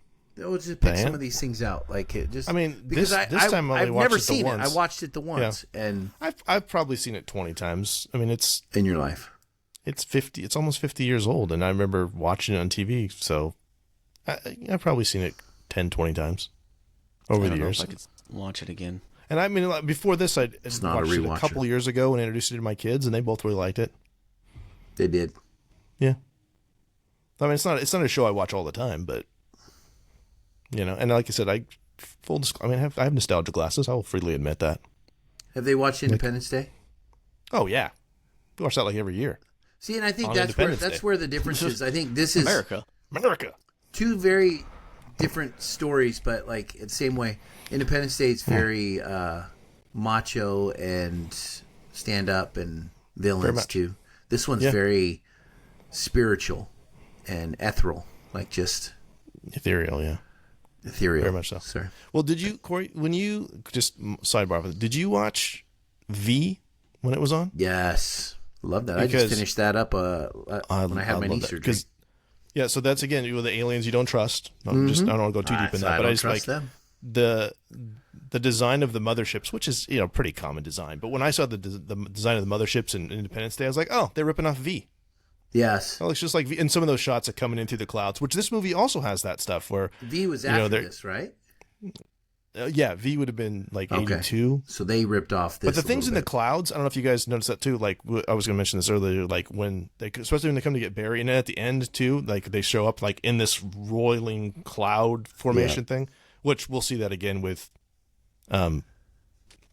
Oh, just pick The some hand? of these things out. Like it just. I mean, because this time I only I've watched never it the seen it. once. I watched it the once, and I've probably seen it 20 times. I mean, it's in your life. 50. It's almost 50 years old, and I remember watching it on TV. So I've probably seen it 10, 20 times over I the don't know years. if I could watch it again. And I mean, like, before this, I not a watched it a rewatcher. couple years ago and introduced it to my kids, and they both really liked it. They did. Yeah. I mean, it's not a show I watch all the time, but and like I said, I have nostalgia glasses. I will freely admit that. Have they watched Independence Day? Oh yeah, we watch that like every year. See, and I think On that's Independence Day. where the difference is. I think this is America. two very different stories, but like in the same way. Independence Day is very macho and stand up and Very villains much. too. This one's Yeah. very spiritual and ethereal, like just Ethereal, yeah. ethereal. Very much so. Sorry. Well, did you, Corey, when you, just sidebar, did you watch V when it was on? Yes, love that. I Because- just finished that up when I had my knee love that, surgery. 'cause- yeah, so that's, again, the aliens you don't trust. I don't want to go too deep in So that, I but don't I just trust like them. the design of the motherships, which is, pretty common design. But when I saw the design of the motherships in Independence Day, I was like, oh, they're ripping off V. Yes, It looks just like V. And some of those shots are coming in through the clouds, which this movie also has that stuff where, V was know, after they're- this, right? yeah, V would have been like Okay. 82. So they ripped off this. But the a things in little the bit. clouds, I don't know if you guys noticed that too. Like I was going to mention this earlier, like when especially when they come to get Barry, and then at the end too, like they show up like in this roiling cloud formation thing, which we'll see that again with,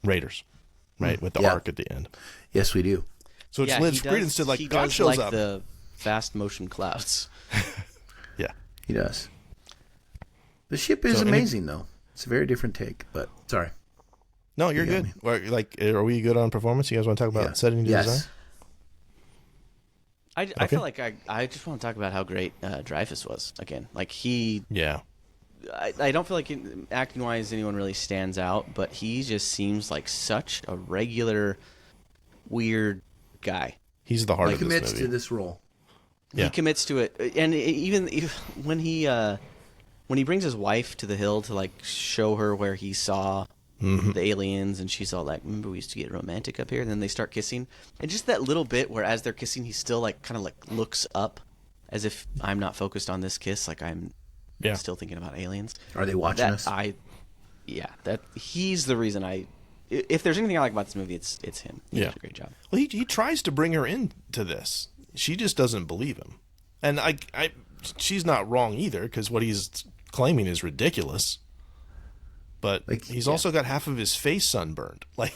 Raiders, right, with the Yeah. arc at the end. Yes, we do. So it's Yeah, lends he does- credence to like he God does shows like up. the fast motion clouds. Yeah, He does. The ship is So, and amazing, though. It's a very different take, but sorry. no, you're You got good. Or, like, are we good on performance? You guys want to talk about Yeah. setting Yes. design? I feel like I just want to talk about how great Dreyfuss was again. Like Yeah. I don't feel like acting wise anyone really stands out, but he just seems like such a regular weird guy. He's the heart He of this commits movie. to this role. Yeah. He commits to it, and even when he brings his wife to the hill to like show her where he saw the aliens, and she's all like, "Remember we used to get romantic up here?" And then they start kissing, and just that little bit where as they're kissing, he still like kind of like looks up, as if I'm not focused on this kiss, like I'm Yeah. still thinking about aliens. Are they watching us? That he's the reason if there's anything I like about this movie, it's him. He does a great job. Well, he tries to bring her into this. She just doesn't believe him, and she's not wrong either because what he's claiming is ridiculous. But Like, he's also got half of his face sunburned, like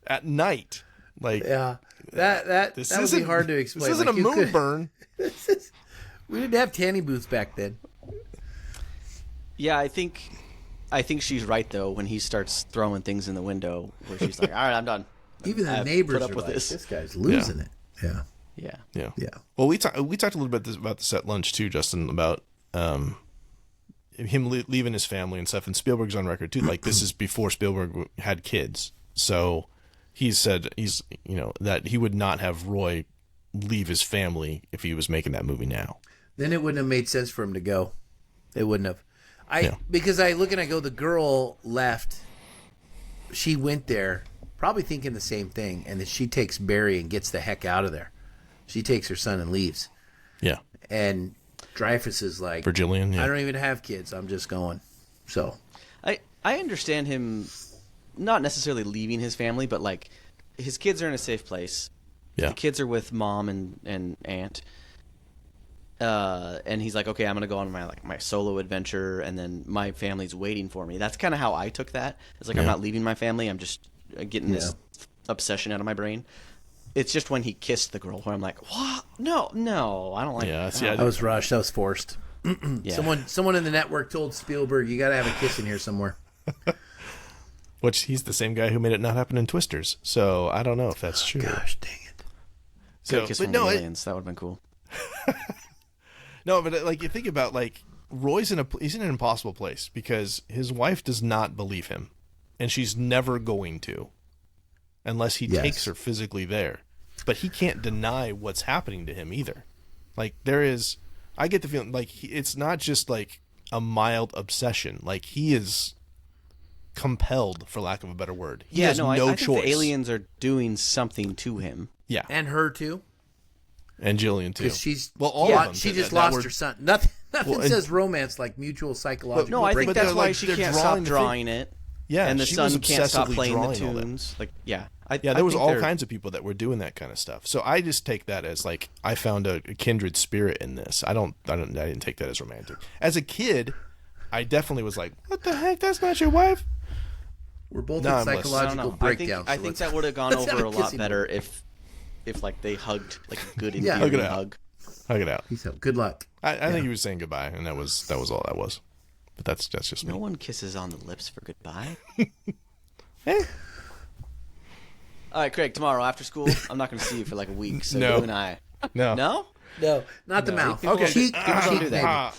at night. Like Yeah, that would be isn't- hard to explain. This isn't Like, a you moon could- burn. We didn't have tanning booths back then. Yeah, I think she's right though when he starts throwing things in the window where she's like, "All right, I'm done." Even the I've neighbors put up are with like, this. "This guy's losing it." Yeah, Yeah. Yeah. yeah. Well, we talked a little bit about this at lunch too, Justin, about him leaving his family and stuff. And Spielberg's on record too. Like this is before Spielberg had kids, so he said that he would not have Roy leave his family if he was making that movie now. Then it wouldn't have made sense for him to go. It wouldn't have. Yeah. Because I look and I go, the girl left. She went there, probably thinking the same thing, and then she takes Barry and gets the heck out of there. She takes her son and leaves. Yeah. And Dreyfus is like, Virgilian, yeah. I don't even have kids. I'm just going. So I understand him not necessarily leaving his family, but like his kids are in a safe place. Yeah. The kids are with mom and aunt. And he's like, okay, I'm gonna go on my solo adventure, and then my family's waiting for me. That's kind of how I took that. It's like I'm not leaving my family. I'm just getting this obsession out of my brain. It's just when he kissed the girl where I'm like, what? No, I don't like. Yeah, that. that was rushed. That was forced. Yeah. Someone in the network told Spielberg, you got to have a kiss in here somewhere. Which he's the same guy who made it not happen in Twisters. So I don't know if that's true. Gosh, dang it. So, kiss from the aliens. That would have been cool. No, but like you think about like Roy's he's in an impossible place because his wife does not believe him, and she's never going to, unless he takes her physically there. But he can't deny what's happening to him either. Like I get the feeling like it's not just like a mild obsession. Like he is compelled, for lack of a better word. He has I choice. think the aliens are doing something to him. Yeah, And her too. and Jillian too. Because she's all of them. She just that lost were- her son. Nothing Well, says romance like mutual psychological. No, I think breakdown. that's why she can't stop drawing it. Yeah, and the she son was can't stop obsessively playing the drawing all that. tunes. Like, Yeah, I there was think all they're- kinds of people that were doing that kind of stuff. So I just take that as like I found a kindred spirit in this. I didn't take that as romantic. As a kid, I definitely was like, "What the heck? That's not your wife." We're both No, in I'm listening. psychological breakdowns. I think that would have gone let's have over a a lot kissing better if like they hugged like a good Yeah. endearing Hug it out. hug. Hug it out. Peace out. Good luck. I think he was saying goodbye, and that was all that was. But that's just me. No one kisses on the lips for goodbye. Eh. All right, Craig. Tomorrow after school, I'm not going to see you for like a week. So No. you and I. No. No. No, not the mouth. People don't- Cheek, people don't cheek, do that. maybe.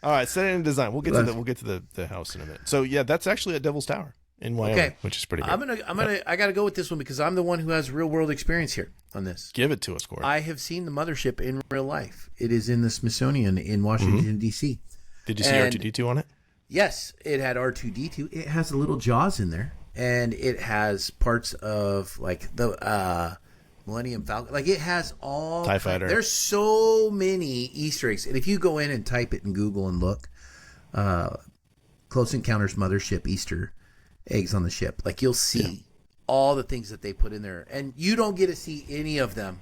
All right, setting and design. We'll get to the house in a minute. So yeah, that's actually at Devil's Tower in Wyoming, Okay. which is pretty good. I gotta go with this one because I'm the one who has real world experience here on this. Give it to us, Corey. I have seen the mothership in real life. It is in the Smithsonian in Washington D.C. Did you see and- R2D2 on it? Yes, it had R2D2. It has the little jaws in there, and it has parts of like the Millennium Falcon. Like it has all TIE Fighter. There's so many Easter eggs, and if you go in and type it in Google and look, Close Encounters Mothership Easter eggs on the ship, like you'll see all the things that they put in there, and you don't get to see any of them.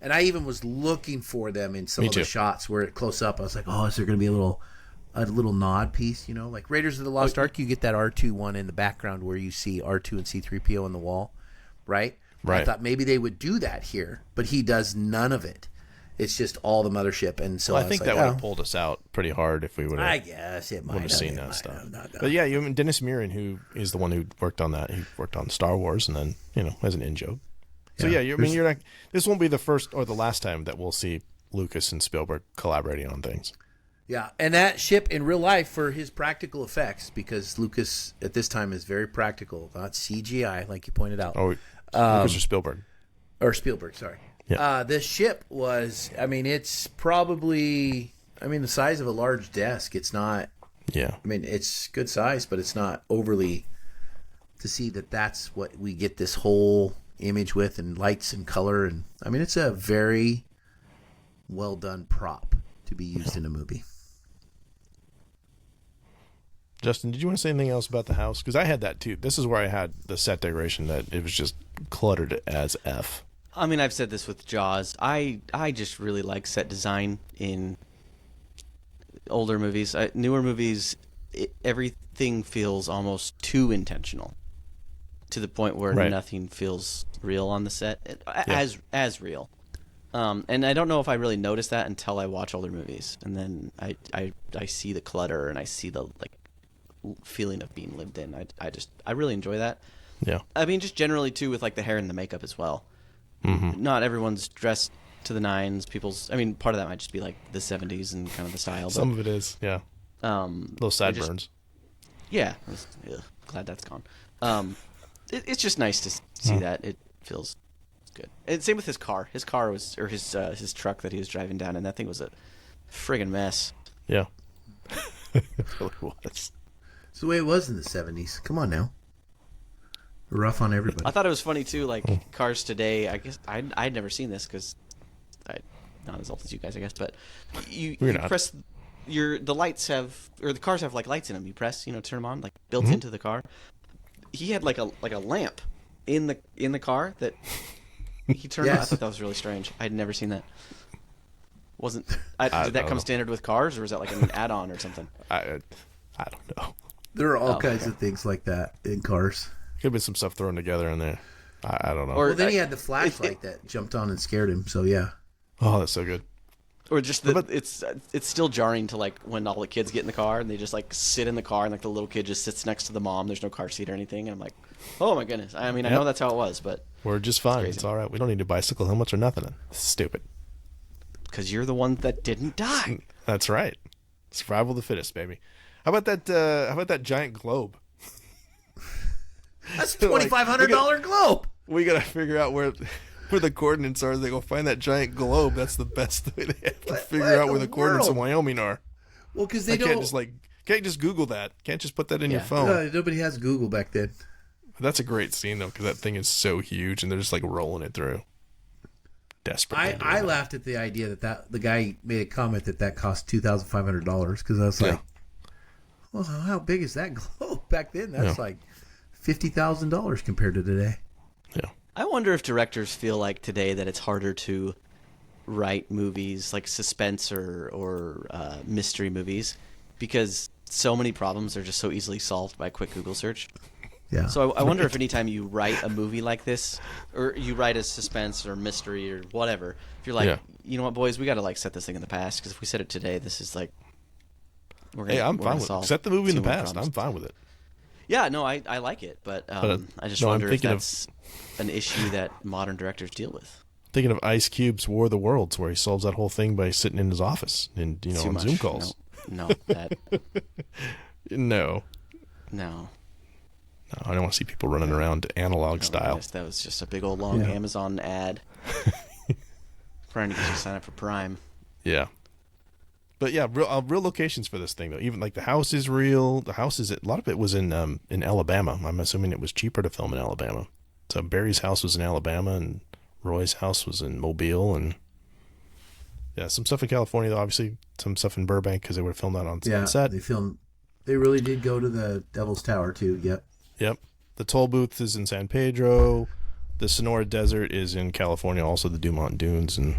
And I even was looking for them in some Me of the too. shots where it close up. I was like, oh, is there going to be a little nod piece, you know, like Raiders of the Lost Ark? You get that R2 one in the background where you see R2 and C-3PO on the wall, right? Right. I thought maybe they would do that here, but he does none of it. It's just all the mothership, and so Well, I I think was that like, would have pulled us out pretty hard if we would I have guess it might have seen it that might stuff. have not done. But yeah, Dennis Muren, who is the one who worked on that, he worked on Star Wars, and then as an in joke. So Yeah. you're not. This won't be the first or the last time that we'll see Lucas and Spielberg collaborating on things. Yeah, and that ship in real life for his practical effects, because Lucas at this time is very practical, not CGI, like you pointed out. Oh, Lucas or Spielberg? Or Spielberg, sorry. Yeah. This ship was, it's probably, the size of a large desk. It's not, Yeah. it's good size, but it's not overly, to see that that's what we get this whole image with, and lights and color. And it's a very well done prop to be used in a movie. Justin, did you want to say anything else about the house? Because I had that too. This is where I had the set decoration that it was just cluttered as F. I've said this with Jaws. I just really like set design in older movies. Newer movies, everything feels almost too intentional, to the point where Right. nothing feels real on the set, as real. And I don't know if I really notice that until I watch older movies, and then I see the clutter and I see the feeling of being lived in. I really enjoy that. Yeah. Just generally too, with like the hair and the makeup as well. Mm-hmm. Not everyone's dressed to the nines. Part of that might just be like the 70s and kind of the style. Some of it is, yeah. Those sideburns. Glad that's gone. It's just nice to see that. It feels good. And same with his car. His car was, or his truck that he was driving down, and that thing was a friggin' mess. Yeah. It really was. It's the way it was in the 70s. Come on now. Rough on everybody. I thought it was funny too. Like cars today, I guess I'd never seen this because not as old as you guys, I guess, but you We're not. press the lights have, or the cars have like lights in them. You press, turn them on, like built into the car. He had like a lamp in the car that he turned on. I thought that was really strange. I had never seen that. Did that come standard with cars, or was that like an add-on or something? I don't know. There are all kinds of things like that in cars. Could have been some stuff thrown together in there. I don't know. Well, then he had the flashlight that jumped on and scared him. So yeah. Oh, that's so good. Or just it's still jarring to like when all the kids get in the car and they just like sit in the car and like the little kid just sits next to the mom. There's no car seat or anything, and I'm like, oh my goodness. I mean, I know that's how it was, but we're just fine. It's all right. We don't need to bicycle helmets or nothing. It's stupid. Because you're the one that didn't die. That's right. Survival of the fittest, baby. How about that? How about that giant globe? That's a $2,500 globe. We gotta figure out where the coordinates are. They go find that giant globe. That's the best way. They have to figure out where the coordinates of Wyoming are. Well, because they don't can't just Google that. Can't just put that in your phone. Nobody has Google back then. That's a great scene though, because that thing is so huge, and they're just like rolling it through. Desperate. I laughed at the idea that the guy made a comment that cost $2,500 because I was like, well, how big is that globe back then? That's like $50,000 compared to today. Yeah. I wonder if directors feel like today that it's harder to write movies like suspense or mystery movies because so many problems are just so easily solved by a quick Google search. Yeah. So I wonder if anytime you write a movie like this, or you write a suspense or mystery or whatever, if you're like, you know what, boys, we got to like set this thing in the past because if we set it today, this is like, I'm fine with it. Set the movie in the past. I'm fine with it. Yeah, no, I like it, but I just wonder if that's an issue that modern directors deal with. Thinking of Ice Cube's War of the Worlds, where he solves that whole thing by sitting in his office and on Zoom calls. No, that. No, I don't want to see people running around analog style. That was just a big old long Amazon ad trying to get you to sign up for Prime. Yeah. But yeah, real locations for this thing though. Even like the house is real. The house is a lot of it was in Alabama. I'm assuming it was cheaper to film in Alabama. So Barry's house was in Alabama, and Roy's house was in Mobile, and some stuff in California though. Obviously, some stuff in Burbank because they were filmed out on set. They really did go to the Devil's Tower too. Yep. The toll booth is in San Pedro. The Sonora Desert is in California. Also the Dumont Dunes and.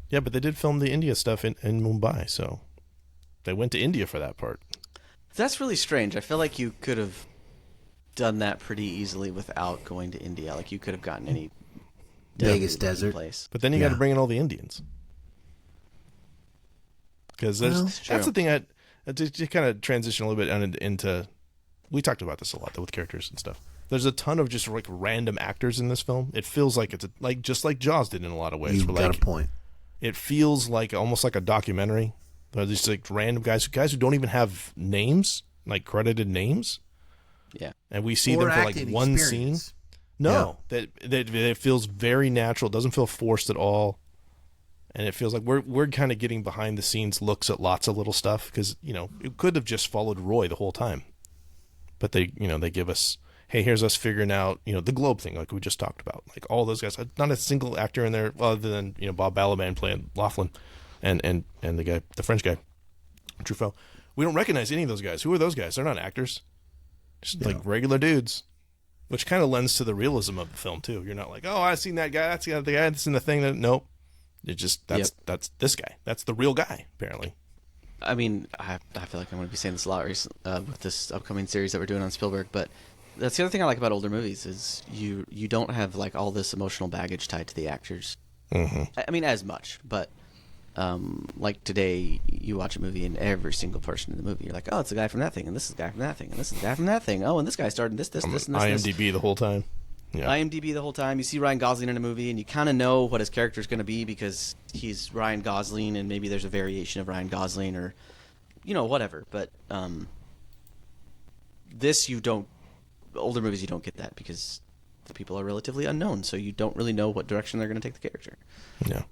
Yeah, but they did film the India stuff in Mumbai, so they went to India for that part. That's really strange. I feel like you could have done that pretty easily without going to India. Like you could have gotten any Vegas desert place. But then you got to bring in all the Indians. Because that's the thing. To kind of transition a little bit into, we talked about this a lot though with characters and stuff. There's a ton of just like random actors in this film. It feels like it's just like Jaws did in a lot of ways. You got a point. It feels like almost like a documentary. There's just like random guys who don't even have names, like credited names. Yeah, and we see them for like one scene. No, that it feels very natural. It doesn't feel forced at all, and it feels like we're kind of getting behind the scenes looks at lots of little stuff because it could have just followed Roy the whole time, but they give us. Hey, here's us figuring out, the globe thing, like we just talked about. Like all those guys, not a single actor in there other than, Bob Balaban playing Laughlin and the French guy, Truffaut. We don't recognize any of those guys. Who are those guys? They're not actors. Just like regular dudes, which kind of lends to the realism of the film too. You're not like, oh, I've seen that guy. That's the guy that's in the thing. Nope. It just, that's this guy. That's the real guy, apparently. I mean, I feel like I'm going to be saying this a lot with this upcoming series that we're doing on Spielberg, but that's the other thing I like about older movies is you don't have like all this emotional baggage tied to the actors. Mm-hmm. I mean, as much, but like today you watch a movie and every single person in the movie, you're like, oh, it's the guy from that thing, and this is the guy from that thing, and this is the guy from that thing. Oh, and this guy starred in this, and this. IMDb the whole time. Yeah. IMDb the whole time. You see Ryan Gosling in a movie, and you kind of know what his character is going to be because he's Ryan Gosling, and maybe there's a variation of Ryan Gosling or, whatever. But this you don't. Older movies you don't get that because the people are relatively unknown, so you don't really know what direction they're going to take the character. Yeah.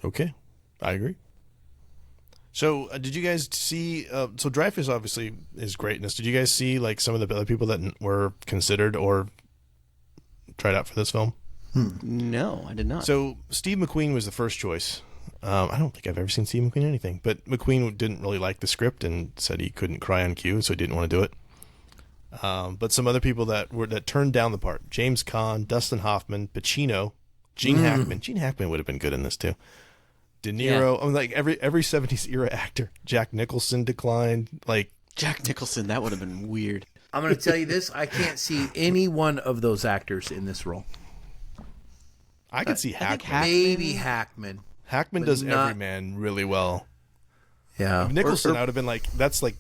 Okay, I agree. So, did you guys see? So, Dreyfuss obviously is greatness. Did you guys see like some of the other people that were considered or tried out for this film? No, I did not. So Steve McQueen was the first choice. I don't think I've ever seen Steve McQueen in anything, but McQueen didn't really like the script and said he couldn't cry on cue, so he didn't want to do it. But some other people that turned down the part: James Caan, Dustin Hoffman, Pacino, Gene Hackman. Gene Hackman would have been good in this too. De Niro. Yeah. I mean, like every 70s era actor. Jack Nicholson declined. Like Jack Nicholson, that would have been weird. I'm going to tell you this. I can't see any one of those actors in this role. I could see Hackman. Maybe Hackman. Hackman does every man really well. Yeah. Nicholson, I would have been like, that's like,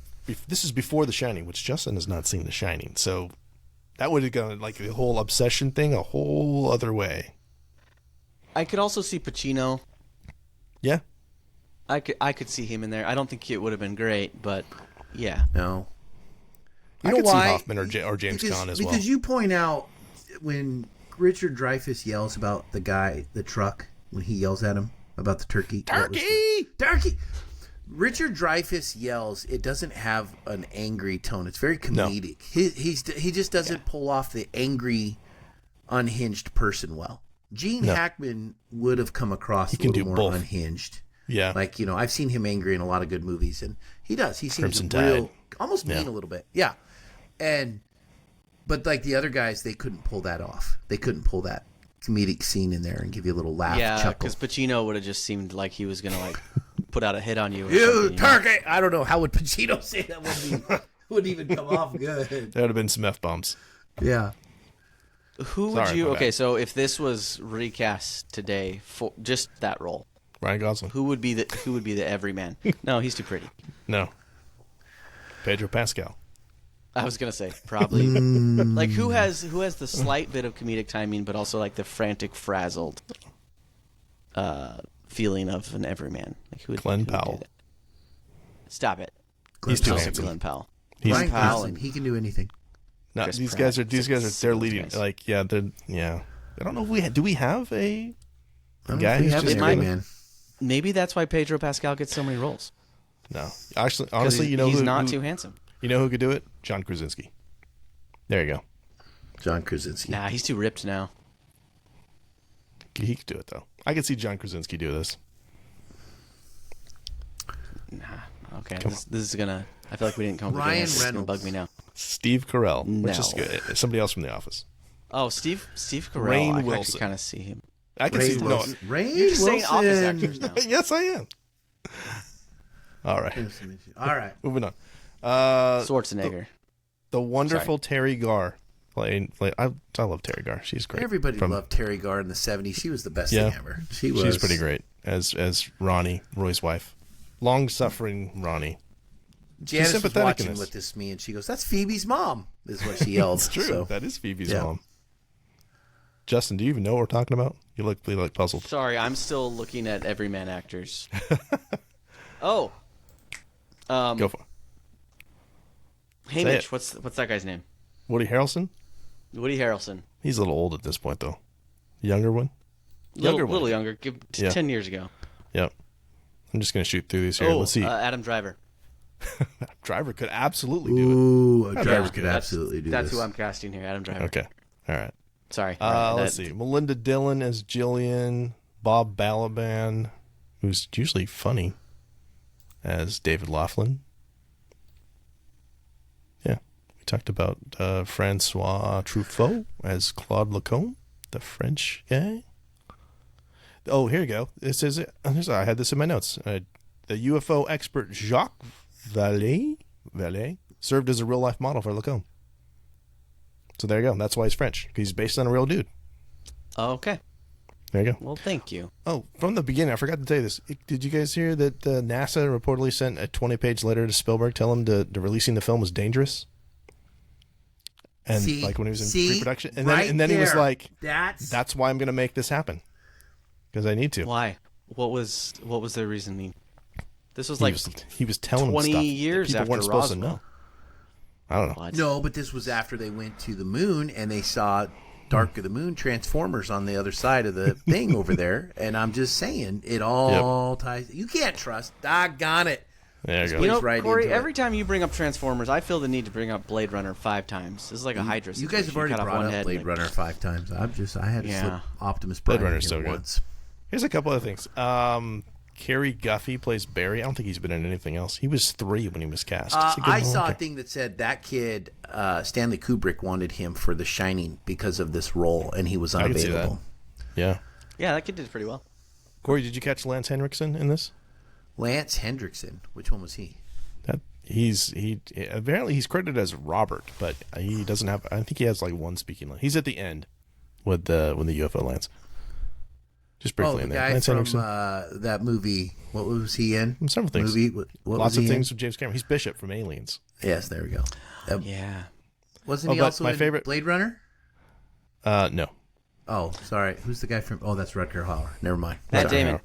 this is before The Shining, which Justin has not seen The Shining. So that would have gone like the whole obsession thing a whole other way. I could also see Pacino. Yeah. I could see him in there. I don't think it would have been great, but yeah. No. I could see Hoffman or James Caan as well. Because you point out when Richard Dreyfuss yells about the truck, when he yells at him about the turkey. Turkey! Richard Dreyfuss yells. It doesn't have an angry tone. It's very comedic. No. He just doesn't pull off the angry, unhinged person well. Gene Hackman would have come across a little more unhinged. Yeah. Like, I've seen him angry in a lot of good movies, and he does. He seems almost mean a little bit. Yeah. But like the other guys, they couldn't pull that off. They couldn't pull that comedic scene in there and give you a little laugh, chuckle. Because Pacino would have just seemed like he was going to like put out a hit on you. You turkey! I don't know. How would Pacino say that? Wouldn't even come off good. There would have been some F-bombs. Yeah. Who would you... Okay, so if this was recast today for just that role, Ryan Gosling. who would be the everyman? No, he's too pretty. No. Pedro Pascal. I was gonna say probably. Like who has the slight bit of comedic timing, but also like the frantic, frazzled feeling of an everyman. Like Glenn Powell. Stop it. He's too handsome. Glenn Powell. Ryan Gosling. He can do anything. No, these guys are they're leading. Guys. Like I don't know if we have a guy who's just everyman. Maybe that's why Pedro Pascal gets so many roles. No, actually, honestly, he's not too handsome. You know who could do it? John Krasinski. There you go. John Krasinski. Nah, he's too ripped now. He could do it though. I could see John Krasinski do this. Nah. Okay. This is gonna. I feel like we didn't come. Ryan Reynolds. It's gonna bug me now. Steve Carell, which No. is good. Somebody else from The Office. Oh, Steve Carell. Rainn I Wilson. could kind of see him. I can see Wilson. no. Rainn You're just saying Office Wilson. actors now. Yes, I am. All right. All right. Moving on. Schwarzenegger. The wonderful Terry Garr playing. I love Terry Garr. She's great. Everybody loved Terry Garr in the 70s. She was the best thing ever. She's pretty great as Ronnie, Roy's wife. Long-suffering Ronnie. Janice was watching with this me, and she goes, "That's Phoebe's mom," is what she yelled. It's true. So. That is Phoebe's mom. Justin, do you even know what we're talking about? You look puzzled. Sorry, I'm still looking at everyman actors. Oh. Go for it. Hey, Mitch, what's that guy's name? Woody Harrelson? Woody Harrelson. He's a little old at this point, though. Younger one? Little younger. 10 years ago. Yep. I'm just going to shoot through these here. Let's see. Adam Driver. Driver could absolutely do Ooh, Driver could absolutely do That's this. who I'm casting here, Adam Driver. it. Okay. All right. Sorry. Let's see. Melinda Dillon as Jillian. Bob Balaban, who's usually funny, as David Laughlin. Yeah. We talked about Francois Truffaut as Claude Lacombe, the French guy. Oh, here you go. It says, I had this in my notes. The UFO expert Jacques Vallée served as a real-life model for Lacombe. So there you go. That's why he's French. He's based on a real dude. Oh, okay. There you go. Well, thank you. Oh, from the beginning, I forgot to tell you this. Did you guys hear that NASA reportedly sent a 20-page letter to Spielberg telling him the releasing the film was dangerous? And like when he was in pre-production, and then he was like, "That's why I'm going to make this happen because I need to." Why? What was their reasoning? This was like he was telling 20 stuff years people after weren't supposed to Roswell. know. I don't know. What? No, but this was after they went to the moon and they saw Dark of the Moon Transformers on the other side of the thing over there. And I'm just saying, it all ties. You can't trust. Doggone it. There you go. Plays You know, right Corey, into it. every time you bring up Transformers, I feel the need to bring up Blade Runner 5 times. This is like a Hydra You guys have situation. already cut off brought one up head Blade and, Runner 5 times. I had to slip Optimus Prime Blade Runner's in so here good. once. Here's a couple other things. Kerry Guffey plays Barry. I don't think he's been in anything else. He was 3 when he was cast. He's a good I saw a actor. thing that said that kid, Stanley Kubrick, wanted him for The Shining because of this role, and he was I can see that. unavailable. Yeah. Yeah, that kid did pretty well. Corey, did you catch Lance Henriksen in this? Lance Hendrickson, which one was he? That he apparently he's credited as Robert, but he doesn't have. I think he has like one speaking line. He's at the end with the when the UFO lands. Just briefly the in there. guy Lance from Henriksen. that movie. What was he in? Several things. Movie. What Lots was he of things in? with James Cameron. He's Bishop from Aliens. Yes, there we go. Yeah. Wasn't he but also my in favorite- Blade Runner? No. Oh, sorry. Who's the guy from? Oh, that's Rutger Hauer. Never mind. Matt Sorry, Damon. Matt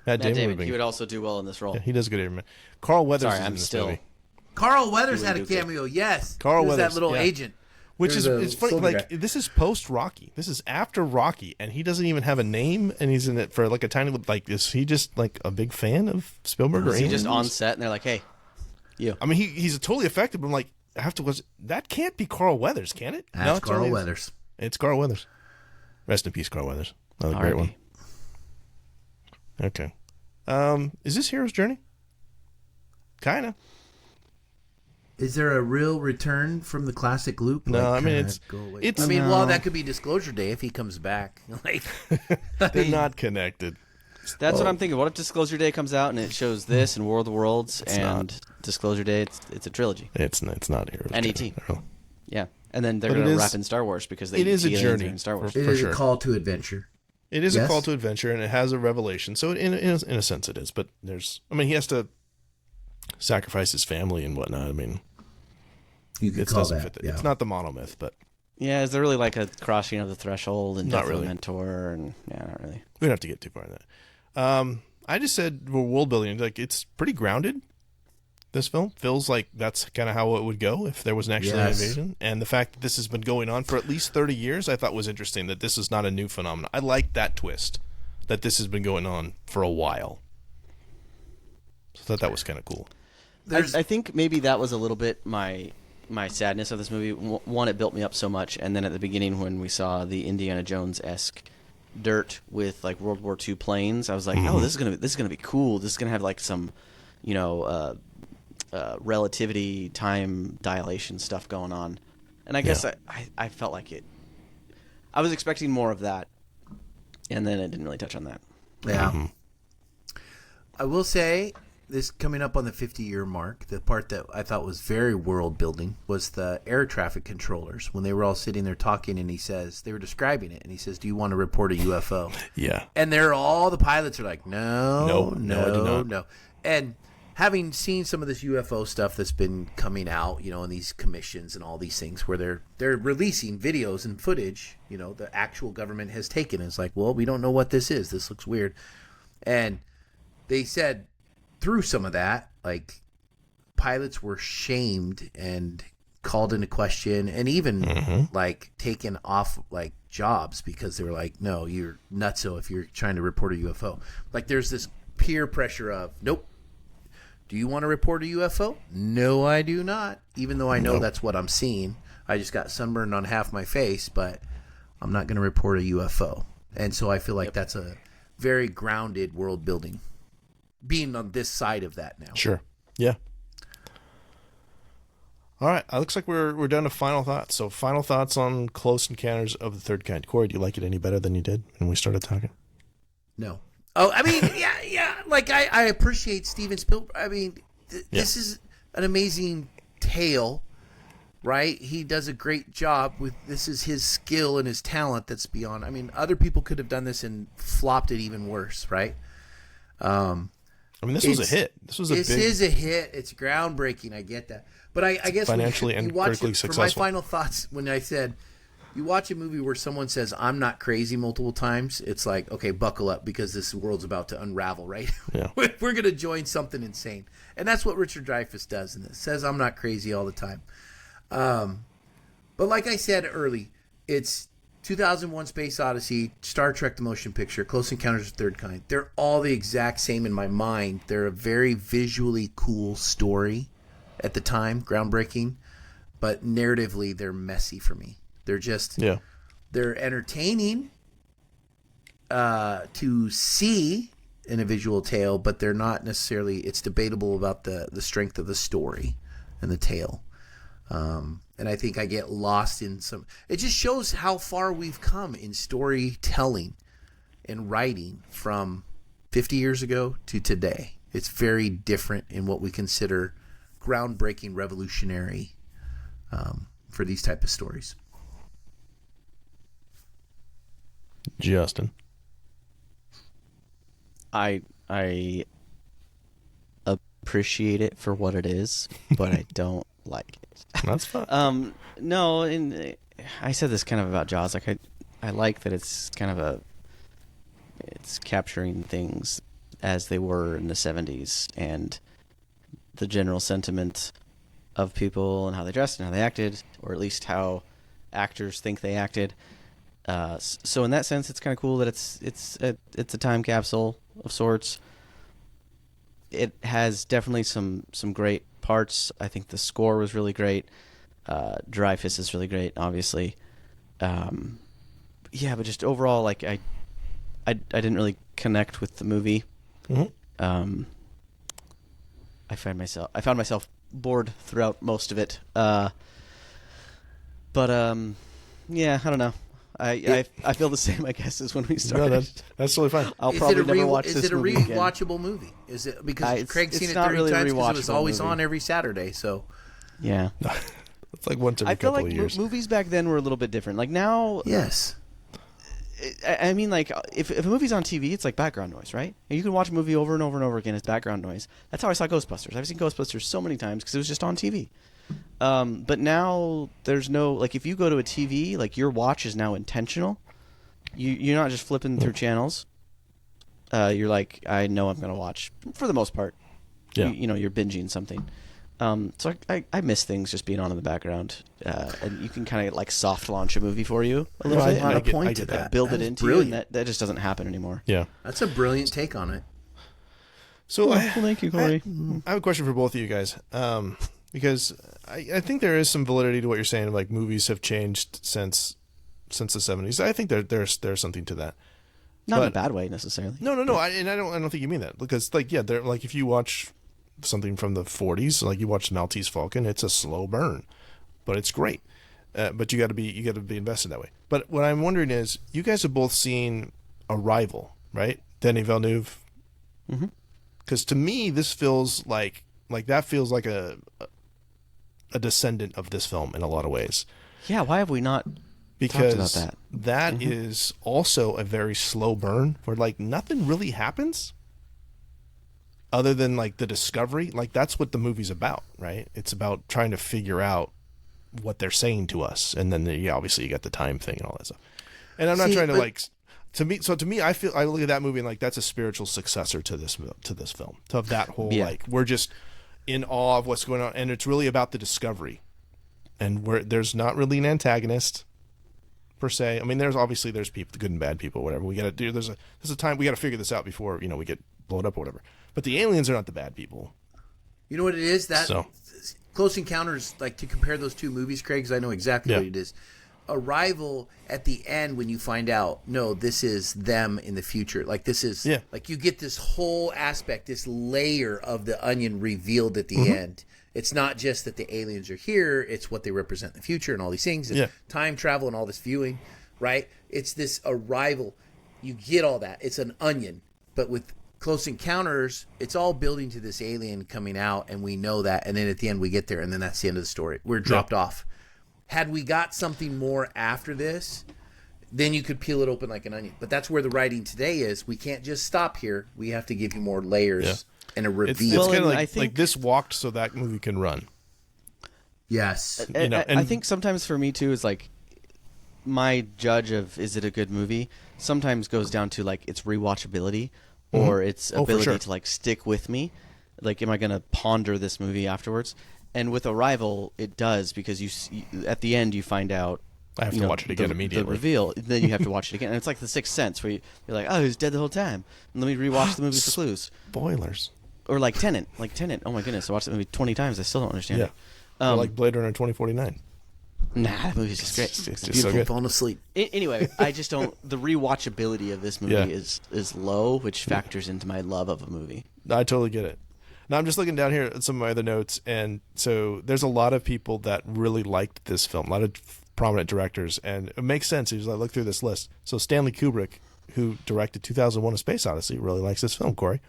Matt Damon. Damon. would be- He would also do well in this role. yeah, he does good. Every Carl Weathers Sorry, is I'm in this still. movie. Carl Weathers He had a would do good. cameo. Yes, Carl he was Weathers, that little yeah. agent. Which is There's a it's funny. soldier Like guy. this is post Rocky. This is after Rocky, and he doesn't even have a name, and he's in it for like a tiny. Like, is he just like a big fan of Spielberg? Or Is he just Aliens? on set and they're like, "Hey, you." I mean, he's totally effective. But I'm like, I have to was that can't be Carl Weathers, can it? That's it's Carl only- Weathers. It's Carl Weathers. Rest in peace, Carl Weathers. Another great one. Okay. Is this Hero's Journey? Kinda. Is there a real return from the classic loop? No, I mean, go away? it's- I mean, No. well, that could be Disclosure Day if he comes back. Like, They're not connected. That's what I'm thinking. What if Disclosure Day comes out and it shows this and World of Worlds and not. Disclosure Day? It's a trilogy. It's not Hero's NET. Journey. No. Yeah, and then they're But going it to is- wrap in Star Wars because they it is a aliens journey are in Star Wars. it For is sure. a call to adventure. It is a Yes? call to adventure, and it has a revelation. So in a sense, it is. But he has to sacrifice his family and whatnot. I mean, You could it call doesn't that. fit. Yeah. It's not the monomyth, but Yeah, is there really like a crossing of the threshold and Not death of really. a mentor? And yeah, not really. we don't have to get too far in that. I just said well, world building. Like it's pretty grounded. This film feels like that's kind of how it would go if there was actually an Yes. invasion. And the fact that this has been going on for at least 30 years, I thought was interesting. That this is not a new phenomenon. I like that twist. That this has been going on for a while. So I thought that was kind of cool. I think maybe that was a little bit my sadness of this movie. One, it built me up so much, and then at the beginning when we saw the Indiana Jones-esque dirt with like World War II planes, I was like, oh, this is gonna be cool. This is gonna have like some, relativity, time dilation stuff going on. And I guess I felt like it. I was expecting more of that, and then it didn't really touch on that. Yeah. I will say, this coming up on the 50-year mark, the part that I thought was very world-building was the air traffic controllers. When they were all sitting there talking, and they were describing it, and he says, do you want to report a UFO? Yeah. And all the pilots are like, no, No, I do not. no. And having seen some of this UFO stuff that's been coming out, in these commissions and all these things where they're releasing videos and footage, the actual government has taken. It's like, well, we don't know what this is. This looks weird. And they said through some of that, like pilots were shamed and called into question and even like taken off like jobs because they were like, no, you're nutso if you're trying to report a UFO. Like there's this peer pressure of, nope. Do you want to report a UFO? No, I do not. Even though I know that's what I'm seeing. I just got sunburned on half my face, but I'm not going to report a UFO. And so I feel like that's a very grounded world building. Being on this side of that now. Sure. Yeah. All right. It looks like we're down to final thoughts. So final thoughts on Close Encounters of the Third Kind. Corey, do you like it any better than you did when we started talking? No. Oh, I mean, yeah. Like I appreciate Steven Spielberg. I mean, this is an amazing tale, right? He does a great job with this. Is his skill and his talent that's beyond. I mean, other people could have done this and flopped it even worse, right? I mean, this was a hit. This is a hit. It's groundbreaking. I get that, but I guess financially and you watch critically it, for my successful. final thoughts, when I said you watch a movie where someone says "I'm not crazy" multiple times, it's like, okay, buckle up because this world's about to unravel. Right? Yeah. We're gonna join something insane, and that's what Richard Dreyfuss does in this. Says I'm not crazy all the time. But like I said early, it's 2001 Space Odyssey, Star Trek the Motion Picture, Close Encounters of the Third Kind. They're all the exact same in my mind. They're a very visually cool story at the time, groundbreaking, but narratively they're messy for me. They're just they're entertaining to see in a visual tale, but they're not necessarily, it's debatable about the strength of the story and the tale. And I think I get lost in some... It just shows how far we've come in storytelling and writing from 50 years ago to today. It's very different in what we consider groundbreaking, revolutionary for these type of stories. Justin. I appreciate it for what it is, but I don't like it. That's fine. No, and I said this kind of about Jaws. Like I like that it's kind of it's capturing things as they were in the 70s and the general sentiment of people and how they dressed and how they acted, or at least how actors think they acted. So in that sense, it's kind of cool that it's a time capsule of sorts. It has definitely some great parts. I think the score was really great. Dreyfuss is really great, obviously. Yeah, but just overall, like I didn't really connect with the movie. Mm-hmm. I found myself bored throughout most of it. But yeah, I don't know. I feel the same, I guess, as when we started. No, that's totally fine. I'll probably never watch this movie again. Is it a rewatchable movie? Is it because Craig's seen it not 30 really times because it was rewatchable always movie. on every Saturday? So yeah, It's like once every I feel couple like of years. movies back then were a little bit different. Like now, yes, I mean, like if a movie's on TV, it's like background noise, right? And you can watch a movie over and over and over again as background noise. That's how I saw Ghostbusters. I've seen Ghostbusters so many times because it was just on TV. But now there's no, like, if you go to a TV, like your watch is now intentional. You're not just flipping through channels. You're like, I know I'm going to watch, for the most part. Yeah. You know, you're binging something. So I miss things just being on in the background. And you can kind of like soft launch a movie for you a little bit. I And get- I point get to that. build That it is into brilliant. you, and that just doesn't happen anymore. Yeah. that's a brilliant take on it. So Well, thank you, Corey. I have a question for both of you guys, because I think there is some validity to what you're saying. Like movies have changed since the 70s. I think there's something to that. Not in a But- bad way necessarily. No. I don't think you mean that, because like they're like, if you watch something from the 40s, like you watch Maltese Falcon, it's a slow burn, but it's great. But you got to be invested that way. But what I'm wondering is, you guys have both seen Arrival, right? Denis Villeneuve. Mm-hmm. Because to me, this feels like that feels like a descendant of this film in a lot of ways. Yeah, why have we not Because talked about that? that is also a very slow burn where like nothing really happens other than like the discovery. Like that's what the movie's about, right? It's about trying to figure out what they're saying to us, and then obviously you got the time thing and all that stuff. And I'm not trying to like to me. I feel I look at that movie and like that's a spiritual successor to this film, to that whole like we're just in awe of what's going on, and it's really about the discovery, and where there's not really an antagonist per se. I mean, there's people, good and bad people, whatever. We got to do. There's a time we got to figure this out before we get blown up or whatever. But the aliens are not the bad people. You know what it is? That So. Close Encounters, like to compare those two movies, Craig, 'cause I know exactly what it is. Arrival, at the end, when you find out, no, this is them in the future. Like this is, like you get this whole aspect, this layer of the onion revealed at the end. It's not just that the aliens are here; it's what they represent in the future and all these things, and time travel and all this viewing, right? It's this Arrival. You get all that. It's an onion, but with Close Encounters, it's all building to this alien coming out, and we know that. And then at the end, we get there, and then that's the end of the story. We're dropped off. Had we got something more after this, then you could peel it open like an onion. But that's where the writing today is. We can't just stop here. We have to give you more layers and a It's reveal. kind of and like, I think- like this walked so that movie can run. Yes. I think sometimes for me too is like my judge of is it a good movie sometimes goes down to like its rewatchability or its ability to like stick with me. Like, am I going to ponder this movie afterwards? And with Arrival, it does, because you at the end you find out I have to watch it again the immediately. reveal, then you have to watch it again. And it's like The Sixth Sense, where you're like, oh, he was dead the whole time. And let me rewatch the movie for clues. Spoilers. Or like Tenet. Oh my goodness, I watched that movie 20 times. I still don't understand it. Or like Blade Runner 2049. Nah, that movie's just great. It's just so Beautiful, good. falling asleep. Anyway, I just don't. The rewatchability of this movie is low, which factors into my love of a movie. I totally get it. Now I'm just looking down here at some of my other notes, and so there's a lot of people that really liked this film. A lot of prominent directors, and it makes sense as I look through this list. So Stanley Kubrick, who directed 2001: A Space Odyssey, really likes this film, Corey.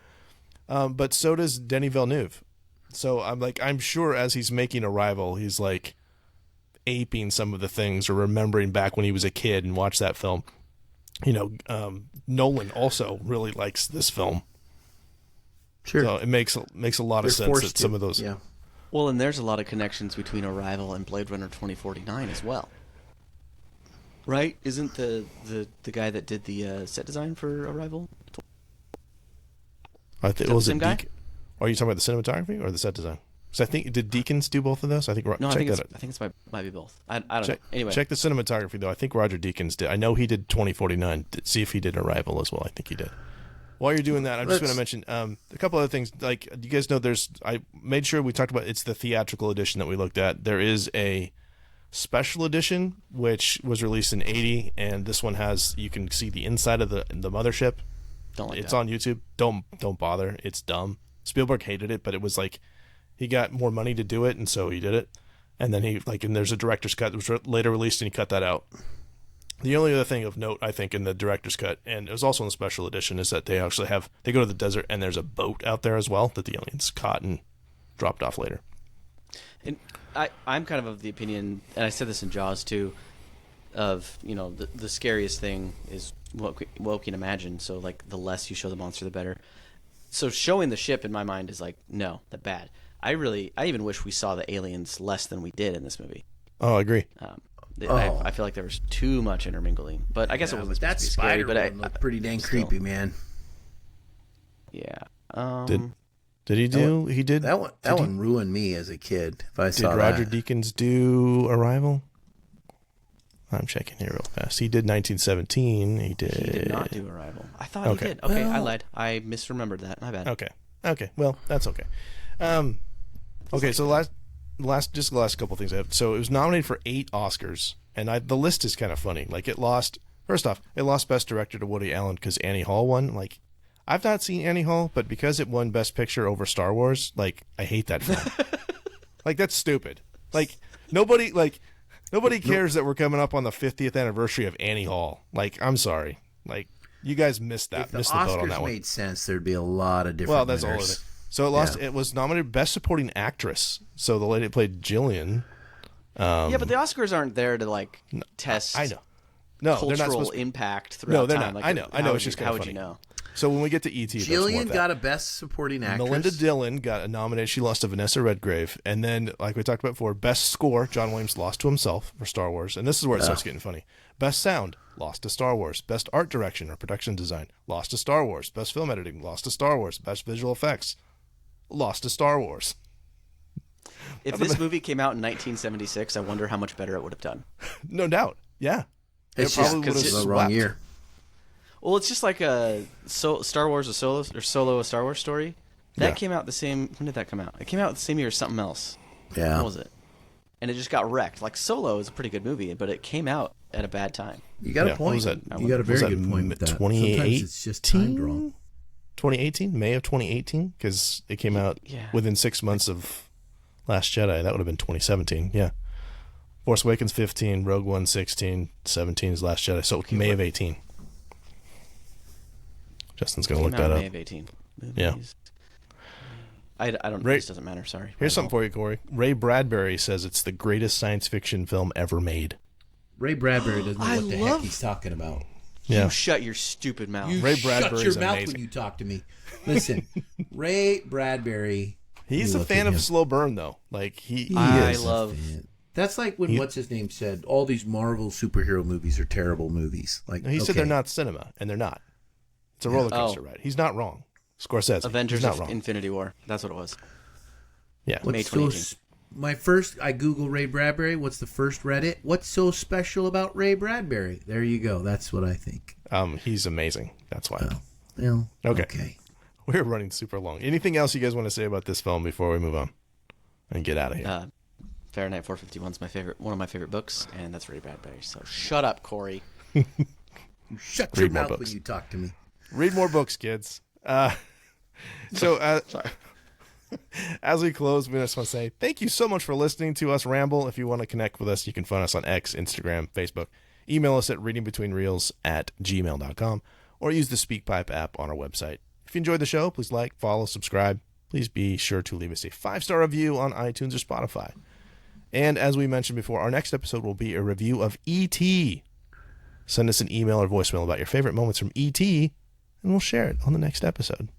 But so does Denis Villeneuve. So I'm sure as he's making Arrival, he's like aping some of the things or remembering back when he was a kid and watched that film. Nolan also really likes this film. Sure. So it makes a lot of sense that some of those. Yeah. Well, and there's a lot of connections between Arrival and Blade Runner 2049 as well. Right? Isn't the guy that did the set design for Arrival? I think the was same it guy? Are you talking about the cinematography or the set design? Because I think did Deakins do both of those? I think No, I check think it's might be both. I don't know. check, Anyway, check the cinematography though. I think Roger Deakins did. I know he did 2049. See if he did Arrival as well. I think he did. While you're doing that, I'm just going to mention a couple other things. Like you guys know, I made sure we talked about it's the theatrical edition that we looked at. There is a special edition which was released in '80, and this one you can see the inside of the mothership. It's on YouTube. Don't bother. It's dumb. Spielberg hated it, but it was like he got more money to do it, and so he did it. And then and there's a director's cut that was later released, and he cut that out. The only other thing of note, I think, in the director's cut, and it was also in the special edition, is that they actually they go to the desert, and there's a boat out there as well that the aliens caught and dropped off later. And I'm kind of the opinion, and I said this in Jaws too, of the scariest thing is what we can imagine. So like the less you show the monster, the better. So showing the ship in my mind is like no, that bad. I even wish we saw the aliens less than we did in this movie. Oh, I agree. I feel like there was too much intermingling, but I guess it wasn't supposed to be scary. But one looked pretty dang creepy, man. Yeah. Did he do? He did that one. That one ruined me as a kid. If I saw did Roger Deakins do Arrival? I'm checking here real fast. He did 1917. He did not do Arrival. I thought he did. Okay, I lied. I misremembered that. My bad. Okay. Well, that's okay. Okay, so the last couple things I have. So it was nominated for 8 Oscars, and the list is kind of funny. Like it lost Best Director to Woody Allen because Annie Hall won. Like I've not seen Annie Hall, but because it won Best Picture over Star Wars, like I hate that film. Like that's stupid. Like nobody cares that we're coming up on the 50th anniversary of Annie Hall. Like I'm sorry. Like you guys missed that. If Missed the the boat on that Oscars one. made sense, there'd be a lot of different. Well, that's winners. all of it. So it lost. Yeah. It was nominated Best Supporting Actress. So the lady that played Jillian. Yeah, but the Oscars aren't there to test. I know. No, cultural they're not supposed to. impact throughout No, they're time. not. I know. It's just kind of funny. How would you know? So when we get to E.T., Jillian got a Best Supporting Actress. Melinda Dillon got a nomination. She lost to Vanessa Redgrave. And then, like we talked about before, Best Score, John Williams lost to himself for Star Wars. And this is where it starts getting funny. Best Sound, lost to Star Wars. Best Art Direction or Production Design, lost to Star Wars. Best Film Editing, lost to Star Wars. Best Visual Effects, lost to Star Wars. If this movie came out in 1976, I wonder how much better it would have done. No doubt. Yeah. It's just because it's the wrong year. Well, it's just like Star Wars a Solo a Star Wars story. That came out the same. When did that come out? It came out the same year as something else. Yeah. What was it? And it just got wrecked. Like Solo is a pretty good movie, but it came out at a bad time. You got a point. You got a very good point with that. Sometimes it's just timed wrong. 2018, May of 2018, because it came out within 6 months of Last Jedi. That would have been 2017. Yeah. Force Awakens 15, Rogue One 16, 17 is Last Jedi. So May of 18. Justin's going to look that up. May of 18. Movies. Yeah. I don't know. This doesn't matter. Sorry. Here's something for you, Corey. Ray Bradbury says it's the greatest science fiction film ever made. Ray Bradbury doesn't know what the heck he's talking about. You shut your stupid mouth. You Ray shut Bradbury's your mouth amazing. when you talk to me. Listen, Ray Bradbury. He's a fan of slow burn, though. Like I love. That's like when what's his name said all these Marvel superhero movies are terrible movies. Like he said they're not cinema, and they're not. It's a roller coaster ride. He's not wrong. Scorsese. Avengers He's not of wrong. Infinity War. That's what it was. Yeah. May 2018. I Google Ray Bradbury. What's the first Reddit? What's so special about Ray Bradbury? There you go. That's what I think. He's amazing. That's why. Well, okay. We're running super long. Anything else you guys want to say about this film before we move on and get out of here? Fahrenheit 451's one of my favorite books, and that's Ray Bradbury. So shut up, Corey. You shut your mouth when you talk to me. Read more books, kids. Sorry. As we close, we just want to say thank you so much for listening to us ramble. If you want to connect with us, you can find us on X, Instagram, Facebook. Email us at readingbetweenreels@gmail.com or use the SpeakPipe app on our website. If you enjoyed the show, please like, follow, subscribe. Please be sure to leave us a 5-star review on iTunes or Spotify. And as we mentioned before, our next episode will be a review of E.T. Send us an email or voicemail about your favorite moments from E.T., and we'll share it on the next episode.